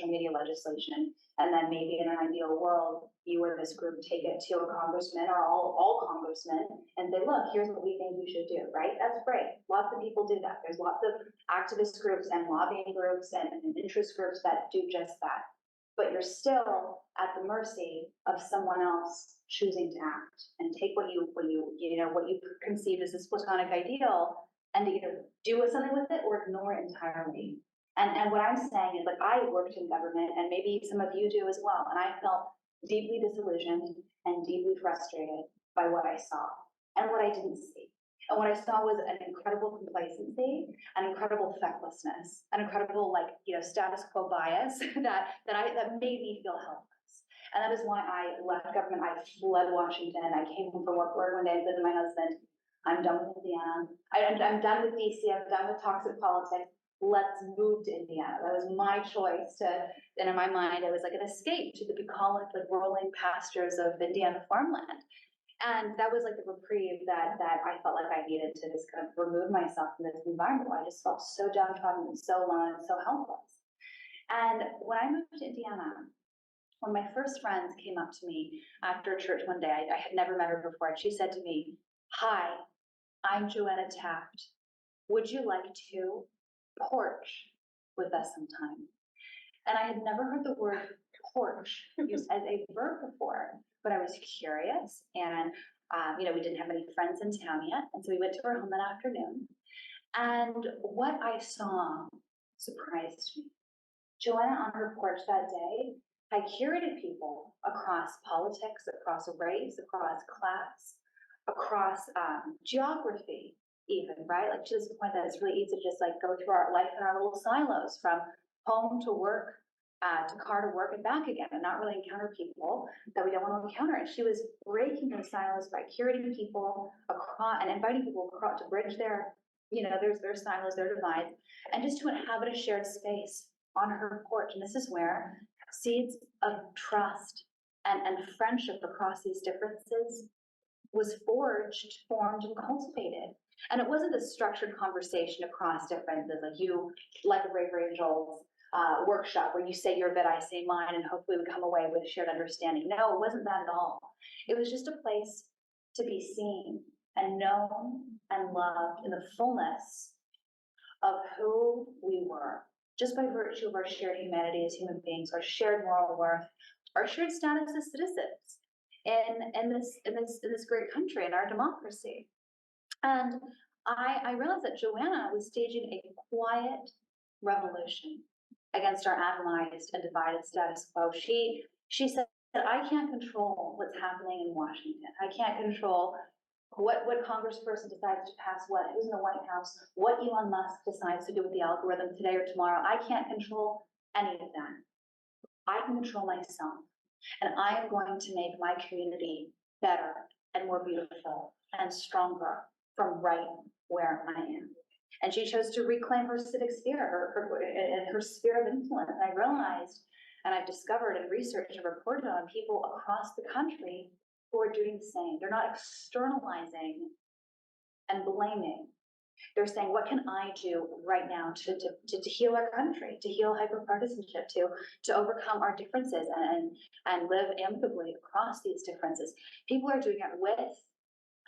media legislation? And then maybe in an ideal world, you or this group take it to a congressman or all congressmen and say, look, here's what we think you should do, right? That's great. Lots of people do that. There's lots of activist groups and lobbying groups and interest groups that do just that. But you're still at the mercy of someone else choosing to act and take what you conceive as this platonic ideal and either do something with it or ignore it entirely. And what I'm saying is, like, I worked in government, and maybe some of you do as well, and I felt deeply disillusioned and deeply frustrated by what I saw and what I didn't see. And what I saw was an incredible complacency, an incredible fecklessness, an incredible, status quo bias that made me feel helpless. And that is why I left government. I fled Washington. I came home from work one day and said to my husband, I'm done with Indiana. I'm done with DC. I'm done with toxic politics. Let's move to Indiana. That was my choice and in my mind, it was like an escape to the bucolic, rolling pastures of Indiana farmland. And that was like the reprieve that I felt like I needed to just kind of remove myself from this environment where I just felt so downtrodden and so alone and so helpless. And when I moved to Indiana, one of my first friends came up to me after church one day. I had never met her before. And she said to me, hi, I'm Joanna Taft. Would you like to porch with us sometime? And I had never heard the word porch used as a verb before, but I was curious, and we didn't have any friends in town yet, and so we went to her home that afternoon. And what I saw surprised me. Joanna on her porch that day had curated people across politics, across race, across class, across geography, even, right? Like, to this point that it's really easy to just go through our life in our little silos from home to work, to car to work and back again, and not really encounter people that we don't want to encounter. And she was breaking those silos by curating people across and inviting people across to bridge their silos, their divides, and just to inhabit a shared space on her porch. And this is where seeds of trust and friendship across these differences was formed, and cultivated. And it wasn't a structured conversation across differences, like a Brave Angels workshop where you say your bit, I say mine, and hopefully we come away with shared understanding. No, it wasn't that at all. It was just a place to be seen and known and loved in the fullness of who we were, just by virtue of our shared humanity as human beings, our shared moral worth, our shared status as citizens in this great country, in our democracy. And I realized that Joanna was staging a quiet revolution against our atomized and divided status quo. She said that I can't control what's happening in Washington. I can't control what congressperson decides to pass what, who's in the White House, what Elon Musk decides to do with the algorithm today or tomorrow. I can't control any of that. I can control myself. And I am going to make my community better and more beautiful and stronger from right where I am. And she chose to reclaim her civic sphere, her sphere of influence. And I realized, and I've discovered and researched and reported on people across the country who are doing the same. They're not externalizing and blaming. They're saying, what can I do right now to heal our country, to heal hyperpartisanship, to overcome our differences and live amicably across these differences? People are doing it with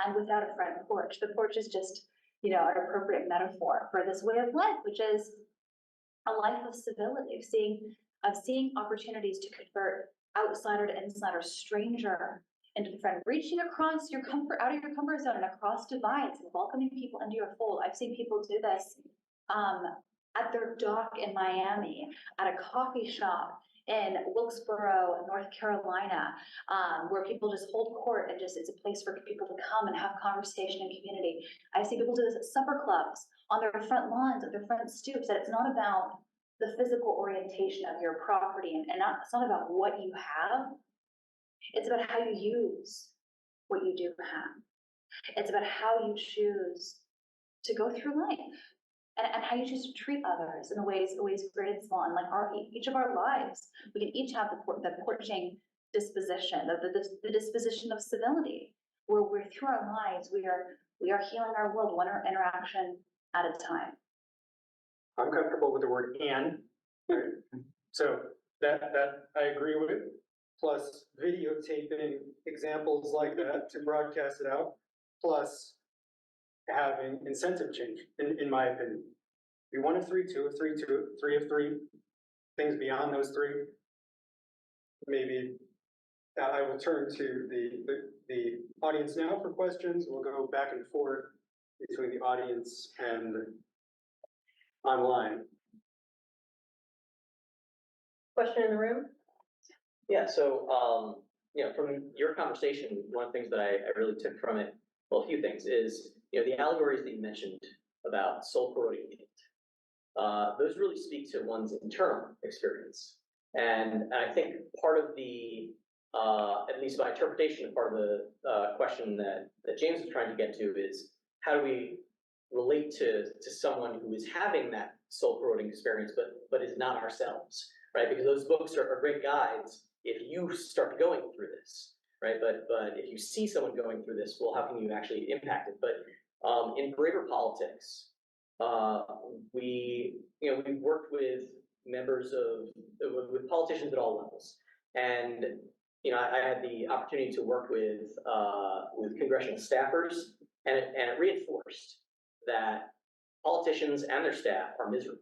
and without a front porch. The porch is just, an appropriate metaphor for this way of life, which is a life of civility, of seeing opportunities to convert outsider to insider, stranger into the friend, reaching across your out of your comfort zone and across divides and welcoming people into your fold. I've seen people do this at their dock in Miami, at a coffee shop in Wilkesboro, North Carolina, where people just hold court and just, it's a place for people to come and have conversation and community. I've seen people do this at supper clubs, on their front lawns, at their front stoops, that it's not about the physical orientation of your property and it's not about what you have. It's about how you use what you do have. It's about how you choose to go through life. And how you choose to treat others in ways great and small, and like each of our lives, we can each have the porching disposition, the disposition of civility, where we're through our lives, we are healing our world one interaction at a time. I'm comfortable with the word "and," right? So that I agree with. Plus videotaping examples like that to broadcast it out. Plus having incentive change, in my opinion. Be 1 of 3, 2 of 3, 3 of 3, things beyond those 3. Maybe I will turn to the audience now for questions. We'll go back and forth between the audience and online. Question in the room? Yeah, so, from your conversation, one of the things that I really took from it, well, a few things, is, the allegories that you mentioned about soul corroding meat, those really speak to one's internal experience. And I think part of the, at least my interpretation, part of the question that James was trying to get to is, how do we relate to someone who is having that soul corroding experience, but is not ourselves, right? Because those books are great guides if you start going through this, right? But if you see someone going through this, well, how can you actually impact it? But in greater politics, we've worked with with politicians at all levels, and I had the opportunity to work with congressional staffers, and it reinforced that politicians and their staff are miserable,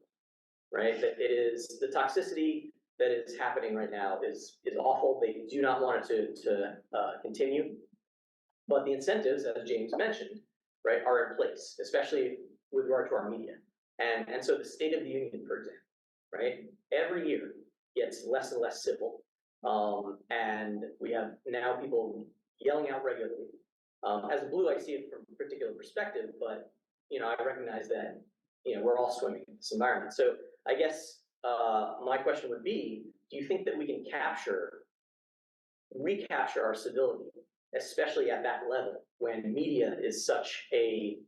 right? That it is the toxicity that is happening right now is awful. They do not want it to continue, but the incentives, as James mentioned, right, are in place, especially with regard to our media. And so the State of the Union, for example, right, every year gets less and less civil. And we have now people yelling out regularly. As a blue, I see it from a particular perspective, but I recognize that we're all swimming in this environment. So I guess my question would be: do you think that we can recapture our civility, especially at that level when media is such a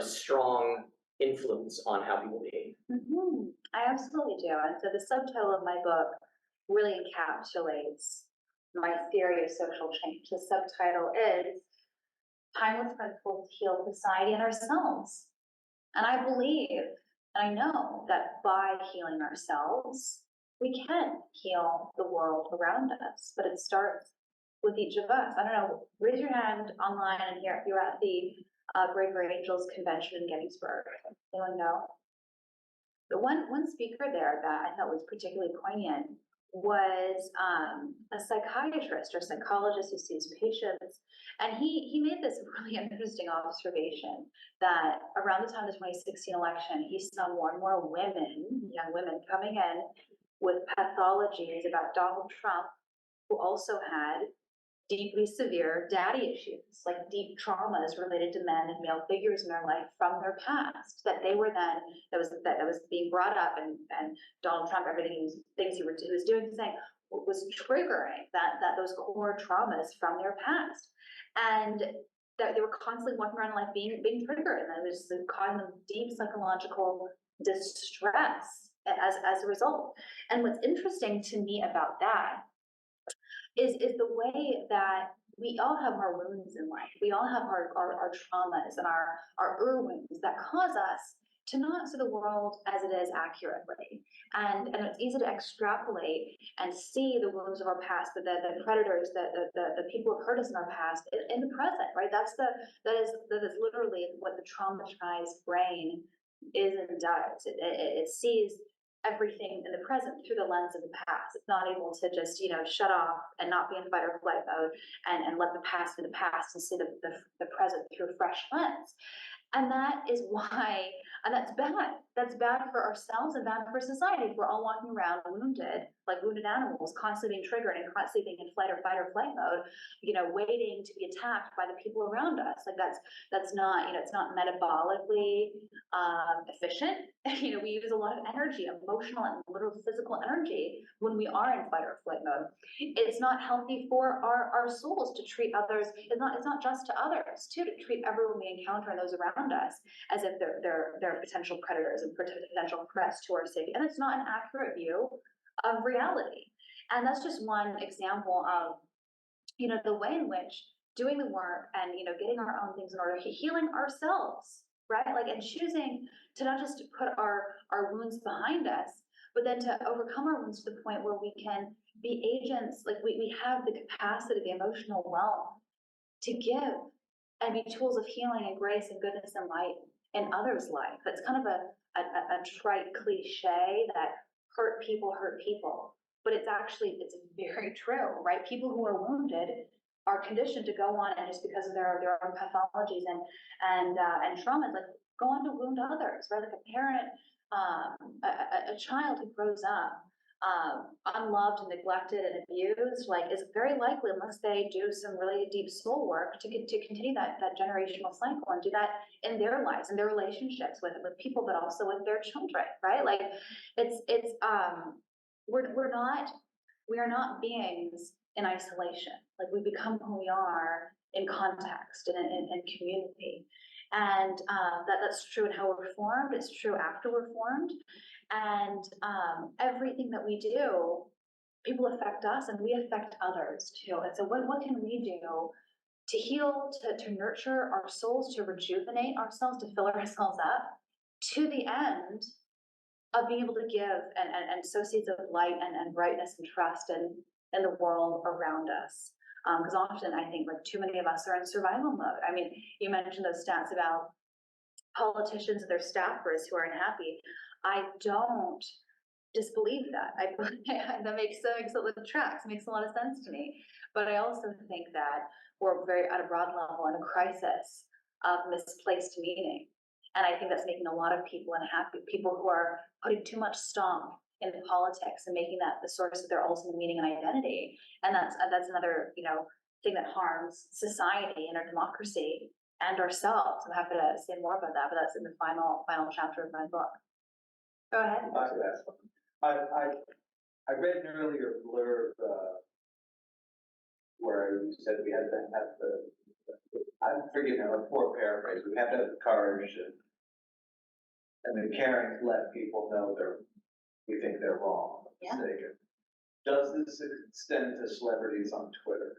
strong influence on how people behave? Mm-hmm. I absolutely do. And so the subtitle of my book really encapsulates my theory of social change. The subtitle is Timeless Principles to Heal Society and Ourselves. And I believe, and I know that by healing ourselves, we can heal the world around us, but it starts with each of us. I don't know, raise your hand online and here if you're at the Braver Angels convention in Gettysburg. Anyone know? The one speaker there that I thought was particularly poignant was a psychiatrist or psychologist who sees patients, and he made this really interesting observation that around the time of the 2016 election, he saw more and more young women coming in with pathologies about Donald Trump, who also had deeply severe daddy issues, like deep traumas related to men and male figures in their life from their past, that they were then, that was being brought up, and Donald Trump, things he was doing, saying, was triggering that those core traumas from their past. And that they were constantly walking around in life being triggered, and it was causing them deep psychological distress as a result. And what's interesting to me about that is the way that we all have our wounds in life. We all have our traumas and our wounds that cause us to not see the world as it is accurately. And it's easy to extrapolate and see the wounds of our past, the predators, the people who have hurt us in our past in the present, right? That is literally what the traumatized brain is and does. It sees everything in the present through the lens of the past. It's not able to just, shut off and not be in fight or flight mode and let the past be the past and see the present through a fresh lens. And that is why, and that's bad. That's bad for ourselves and bad for society. If we're all walking around wounded, like wounded animals, constantly being triggered and constantly being in fight or flight mode, waiting to be attacked by the people around us. Like that's not, it's not metabolically efficient. We use a lot of energy, emotional and literal physical energy when we are in fight or flight mode. It's not healthy for our souls to treat others. It's not just to others too, to treat everyone we encounter and those around us as if they're potential predators and potential threats to our safety. And it's not an accurate view of reality. And that's just one example of, the way in which doing the work and, getting our own things in order, healing ourselves, right? Like, and choosing to not just put our wounds behind us, but then to overcome our wounds to the point where we can be agents, like we have the capacity, the emotional wealth to give and be tools of healing and grace and goodness and light in others' life. That's kind of a trite cliche that hurt people, but it's very true, right? People who are wounded are conditioned to go on and just because of their own pathologies and traumas, like go on to wound others, right? Like a parent, a child who grows up unloved and neglected and abused, like is very likely, unless they do some really deep soul work, to continue that generational cycle and do that in their lives and their relationships with people, but also with their children, right? Like we are not beings in isolation. Like we become who we are in context and in community. And that's true in how we're formed. It's true after we're formed. And everything that we do, people affect us and we affect others too. And so what can we do to heal, to nurture our souls, to rejuvenate ourselves, to fill ourselves up to the end of being able to give and sow seeds of light and brightness and trust in the world around us. Because often I think like too many of us are in survival mode. I mean, you mentioned those stats about politicians and their staffers who are unhappy. I don't disbelieve that. That makes tracks, makes a lot of sense to me. But I also think that we're very at a broad level in a crisis of misplaced meaning. And I think that's making a lot of people unhappy, people who are putting too much stock in politics and making that the source of their ultimate meaning and identity. And that's another, thing that harms society and our democracy and ourselves. I'm happy to say more about that, but that's in the final chapter of my book. Go ahead. I read an earlier blurb where you said we had to have I'm forgetting a poor paraphrase, we have to have the courage and the caring to let people know we think they're wrong, Yeah. mistaken. Does this extend to celebrities on Twitter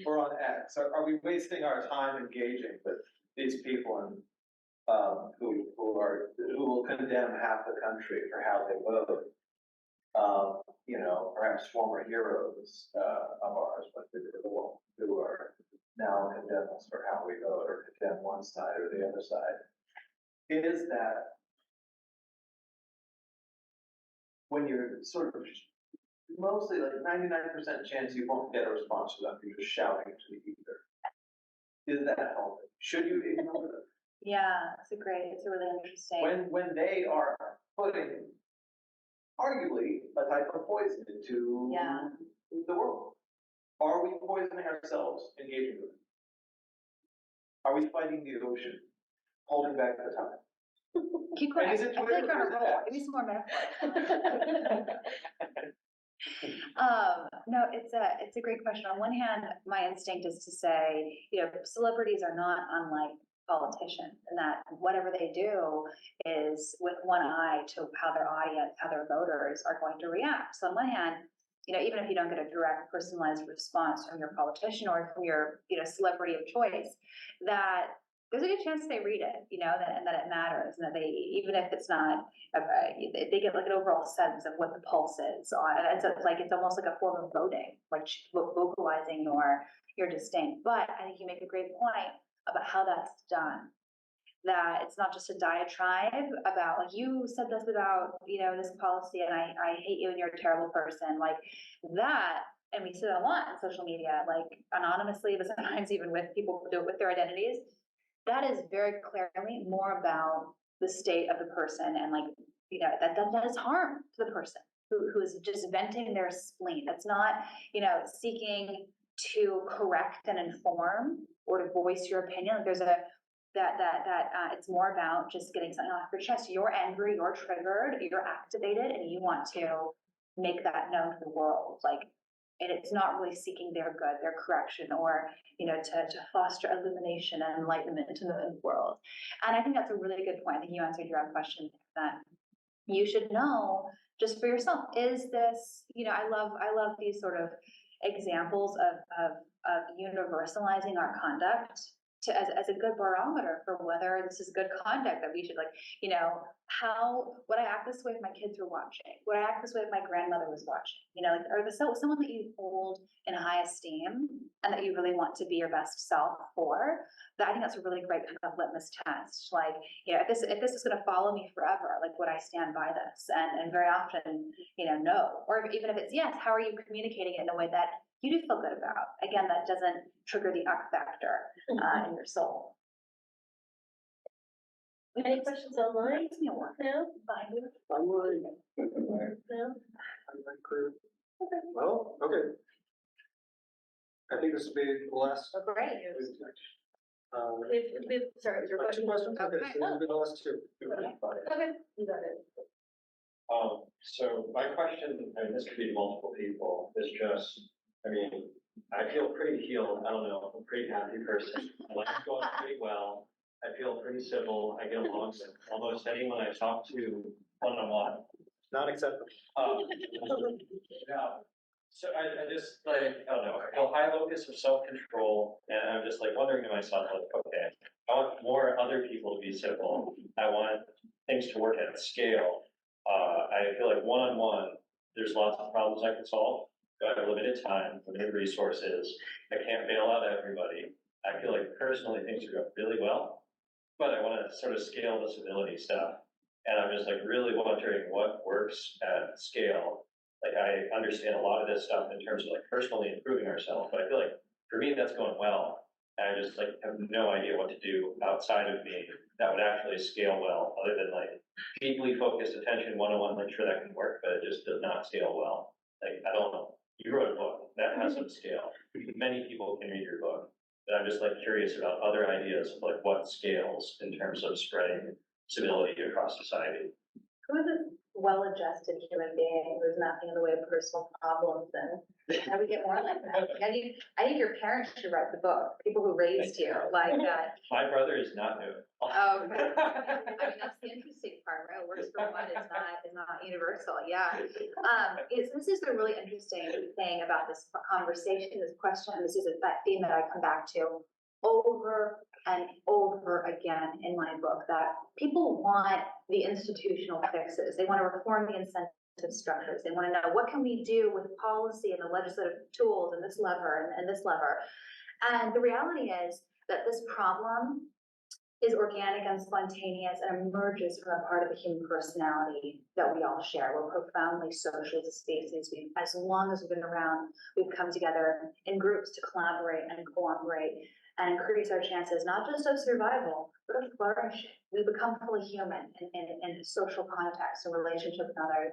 or on X? Are we wasting our time engaging with these people and who will condemn half the country for how they vote? Perhaps former heroes of ours, but who are now condemn us for how we vote or condemn one side or the other side. Is that when you're sort of mostly like 99% chance you won't get a response to them, you're just shouting into the ether? Is that healthy? Should you ignore them? Yeah, it's a really interesting. When they are putting arguably a type of poison into the world, are we poisoning ourselves engaging with them? Are we fighting the ocean, holding back the tide? Keep going. I Is it feel Twitter like you're on a or is it roll. X? Give me some more metaphors. No, it's a great question. On one hand, my instinct is to say, celebrities are not unlike politicians, and that whatever they do is with one eye to how their audience, how their voters are going to react. So on one hand, even if you don't get a direct personalized response from your politician or from your, celebrity of choice, that there's a good chance they read it, and that it matters, and that they, even if it's not, they get like an overall sense of what the pulse is on, and so it's almost like a form of voting, like vocalizing your disdain. But I think you make a great point about how that's done. that it's not just a diatribe about, like, you said this about, this policy, and I hate you and you're a terrible person, like that. And we see that a lot in social media, like anonymously, but sometimes even with people who do it with their identities. That is very clearly more about the state of the person, and like, that is harm to the person who is just venting their spleen. That's not, seeking to correct and inform or to voice your opinion. Like there's it's more about just getting something off your chest. You're angry, you're triggered, you're activated, and you want to make that known to the world. Like, and it's not really seeking their good, their correction, or, to foster illumination and enlightenment in the world. And I think that's a really good point. I think you answered your own question, that you should know just for yourself, is this, I love these sort of examples of universalizing our conduct as a good barometer for whether this is good conduct, that we should, like, would I act this way if my kids were watching? Would I act this way if my grandmother was watching? Like, or someone that you hold in high esteem and that you really want to be your best self for, I think that's a really great kind of litmus test. Like, if this is going to follow me forever, like, would I stand by this? And very often, no. Or even if it's yes, how are you communicating it in a way that you do feel good about? Again, that doesn't trigger the uck factor in your soul. Any questions online? No? Online. No? Well, okay. I think this will be the last. Oh, great. Sorry, was your question? Two questions? Okay, so this will be the last two. Okay, you got it. So my question, and this could be to multiple people, is just, I feel pretty healed. I don't know, I'm a pretty happy person. Life's going pretty well. I feel pretty civil. I get along with almost anyone I talk to one-on-one. Not acceptable. Yeah. So I just, like, I don't know, I feel high locus of self-control, and I'm just like wondering to myself, like, okay, I want more other people to be civil. I want things to work at scale. I feel like one-on-one, there's lots of problems I can solve. I have limited time, limited resources. I can't bail out everybody. I feel like personally things are going really well, but I want to sort of scale the civility stuff. And I'm just like really wondering what works at scale. Like, I understand a lot of this stuff in terms of like personally improving ourselves, but I feel like for me that's going well. And I just like have no idea what to do outside of me that would actually scale well, other than like deeply focused attention one-on-one. Like, sure, that can work, but it just does not scale well. Like, I don't know. You wrote a book that has some scale. Many people can read your book, but I'm just like curious about other ideas of like what scales in terms of spreading civility across society. Who is a well-adjusted human being who's nothing in the way of personal problems, and how do we get more like that? I think your parents should write the book, people who raised you like that. My brother is not new. Oh, that's the interesting part, right? What works for one is not universal. Yeah. This is the really interesting thing about this conversation, this question, and this is that theme that I come back to over and over again in my book, that people want the institutional fixes. They want to reform the incentive structures. They want to know, what can we do with policy and the legislative tools and this lever and this lever. And the reality is that this problem is organic and spontaneous and emerges from a part of the human personality that we all share. We're profoundly social as a species. As long as we've been around, we've come together in groups to collaborate and cooperate and increase our chances, not just of survival, but of flourishing. We become fully human in social context and relationship with others.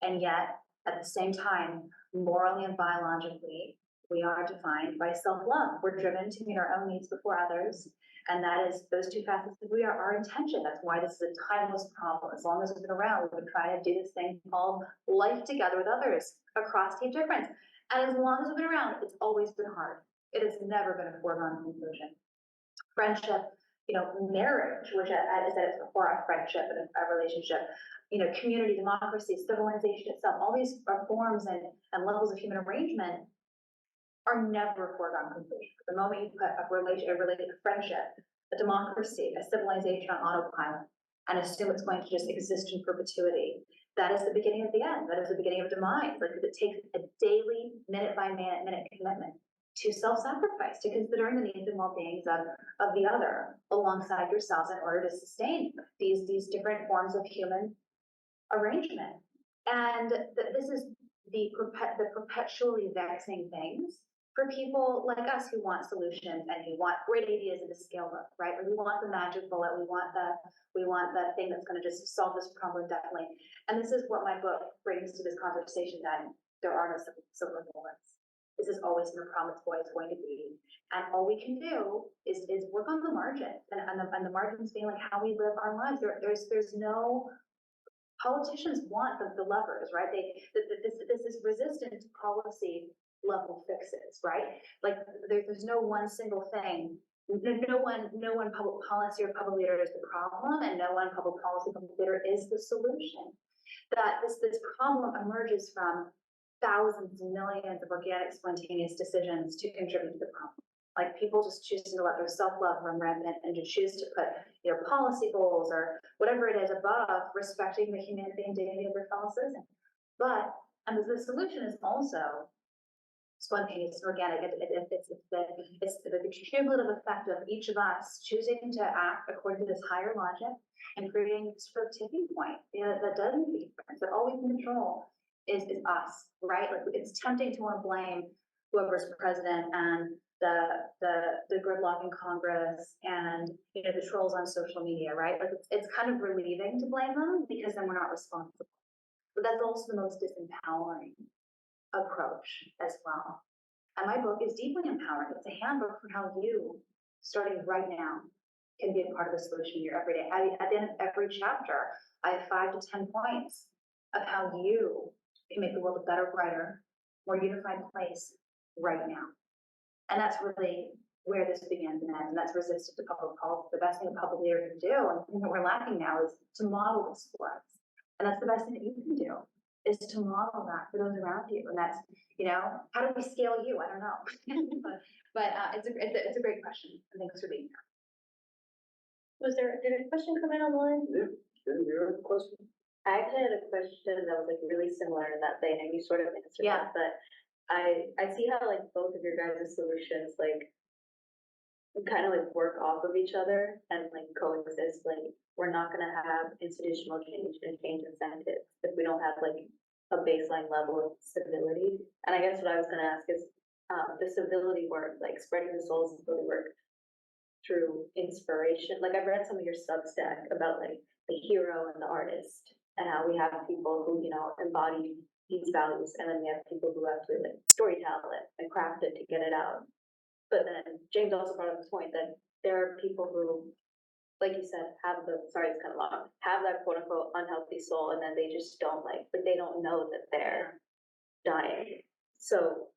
And yet, at the same time, morally and biologically, we are defined by self-love. We're driven to meet our own needs before others. And that is those two facets of we are our intention. That's why this is a timeless problem. As long as we've been around, we've been trying to do this thing called life together with others across deep difference. And as long as we've been around, it's always been hard. It has never been a foregone conclusion. Friendship, marriage, which is at its core a friendship and a relationship, community, democracy, civilization itself, all these forms and levels of human arrangement are never a foregone conclusion. The moment you put a friendship, a democracy, a civilization on autopilot, and assume it's going to just exist in perpetuity, that is the beginning of the end. That is the beginning of demise. Like, it takes a daily, minute by minute commitment to self-sacrifice, to considering the needs and well-beings of the other alongside yourselves in order to sustain these different forms of human arrangement. And this is the perpetually vexing things for people like us who want solutions and who want great ideas and to scale them, right? We want the magic bullet, we want the thing that's going to just solve this problem indefinitely. And this is what my book brings to this conversation, that there are no silver bullets. This is always the problem, it's always going to be. And all we can do is work on the margin, and the margins being like how we live our lives. There's no, politicians want the levers, right? This is resistant to policy level fixes, right? Like there's no one single thing. No one public policy or public leader is the problem, and no one public policy public leader is the solution. That this problem emerges from thousands and millions of organic, spontaneous decisions to contribute to the problem. Like people just choosing to let their self-love run rampant and to choose to put, policy goals or whatever it is above respecting the humanity and dignity of their fellow citizens. But, and the solution is also spontaneous and organic. It's the cumulative effect of each of us choosing to act according to this higher logic and creating sort of tipping point that doesn't make a difference, that all we can control is us, right? Like it's tempting to want to blame whoever's president and the gridlock in Congress and the trolls on social media, right? Like it's kind of relieving to blame them because then we're not responsible. But that's also the most disempowering approach as well. And my book is deeply empowering. It's a handbook for how you, starting right now, can be a part of the solution in your everyday. At the end of every chapter, I have 5 to 10 points of how you can make the world a better, brighter, more unified place right now. And that's really where this begins and ends, and that's resistant to public policy. The best thing a public leader can do, and the thing that we're lacking now, is to model this for us. And that's the best thing that you can do, is to model that for those around you. And that's, how do we scale you? I don't know. but it's a great question. And thanks for being here. Did a question come in online? Yeah, you have a question? I actually had a question that was like really similar in that vein, and you sort of answered Yeah. it, but I see how like both of your guys' solutions like kind of like work off of each other and like coexist. Like we're not gonna have institutional change and change incentives if we don't have like a baseline level of civility. And I guess what I was gonna ask is the civility work, like spreading the soul of civility work through inspiration. Like I've read some of your Substack about like the hero and the artist and how we have people who, embody these values, and then we have people who actually like storytell it and craft it to get it out. But then James also brought up this point that there are people who, like you said, have that quote unquote unhealthy soul, and then they just don't they don't know that they're dying. So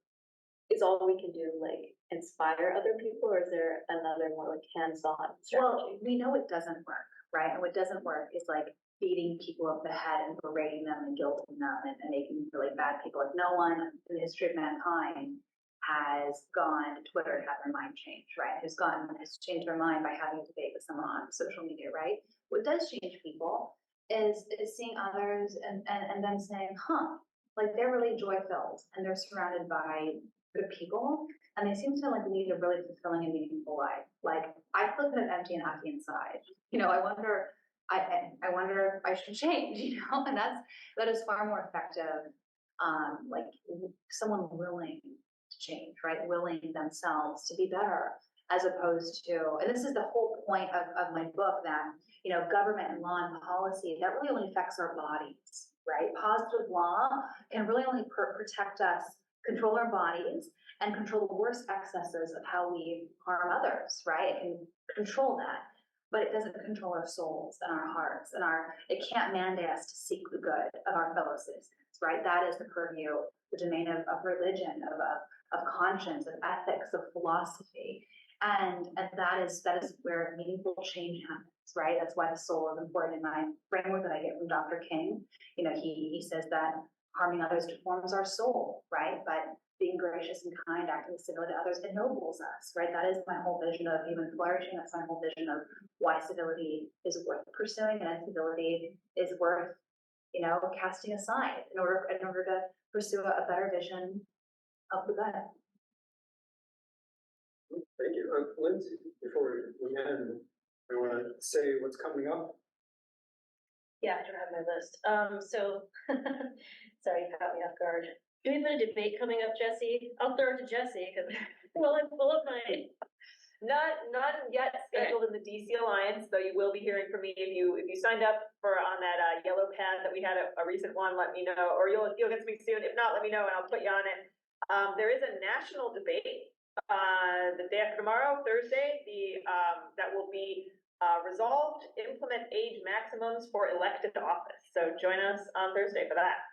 is all we can do like inspire other people, or is there another more like hands-on strategy? Well, we know it doesn't work, right? And what doesn't work is like beating people over the head and berating them and guilting them and making really bad people. Like no one in the history of mankind has gone to Twitter and had their mind changed, right? Has changed their mind by having a debate with someone on social media, right? What does change people is seeing others and them saying, like they're really joy-filled and they're surrounded by good people and they seem to like lead a really fulfilling and meaningful life. Like I feel kind of empty and happy inside. I wonder if I should change, and that is far more effective. Like someone willing to change, right? Willing themselves to be better, as opposed to, and this is the whole point of my book, that, government and law and policy, that really only affects our bodies, right? Positive law can really only protect us, control our bodies, and control the worst excesses of how we harm others, right? It can control that. But it doesn't control our souls and our hearts and it can't mandate us to seek the good of our fellow citizens, right? That is the purview, the domain of religion, of conscience, of ethics, of philosophy. And that is where meaningful change happens, right? That's why the soul is important in my framework that I get from Dr. King. He says that harming others deforms our soul, right? But being gracious and kind, acting with civility to others, ennobles us, right? That is my whole vision of human flourishing. That's my whole vision of why civility is worth pursuing, and civility is worth, casting aside in order to pursue a better vision of the good. Thank you. Lindsay, before we end, I want to say what's coming up. Yeah, I don't have my list. Sorry, you caught me off guard. Do we have a debate coming up, Jesse? I'll throw it to Jesse, because, well, I'm full of my. Not yet scheduled in the DC Alliance, though you will be hearing from me if you signed up for on that yellow pad that we had a recent one. Let me know, or you'll get to me soon. If not, let me know and I'll put you on it. There is a national debate the day after tomorrow, Thursday. That will be resolved, implement age maximums for elected office. So join us on Thursday for that.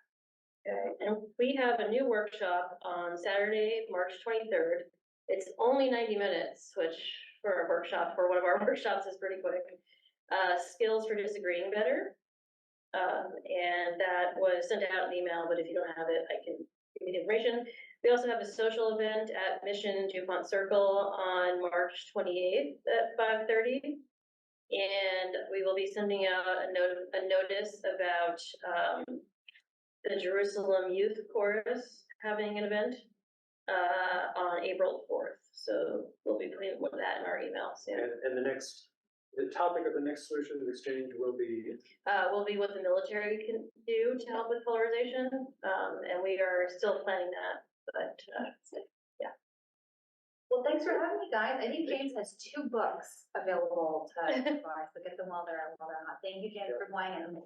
Okay, and we have a new workshop on Saturday, March 23rd. It's only 90 minutes, which for a workshop, for one of our workshops is pretty quick. Skills for disagreeing better. And that was sent out in email, but if you don't have it, I can give you the information. We also have a social event at Mission DuPont Circle on March 28th at 5:30. And we will be sending out a notice about the Jerusalem Youth Chorus having an event on April 4th. So we'll be putting that in our email soon. And the topic of the next solutions exchange will be What the military can do to help with polarization. And we are still planning that, but yeah. Well, thanks for having me, guys. I think James has 2 books available to buy, so get them while they're hot. Thank you, James, for going.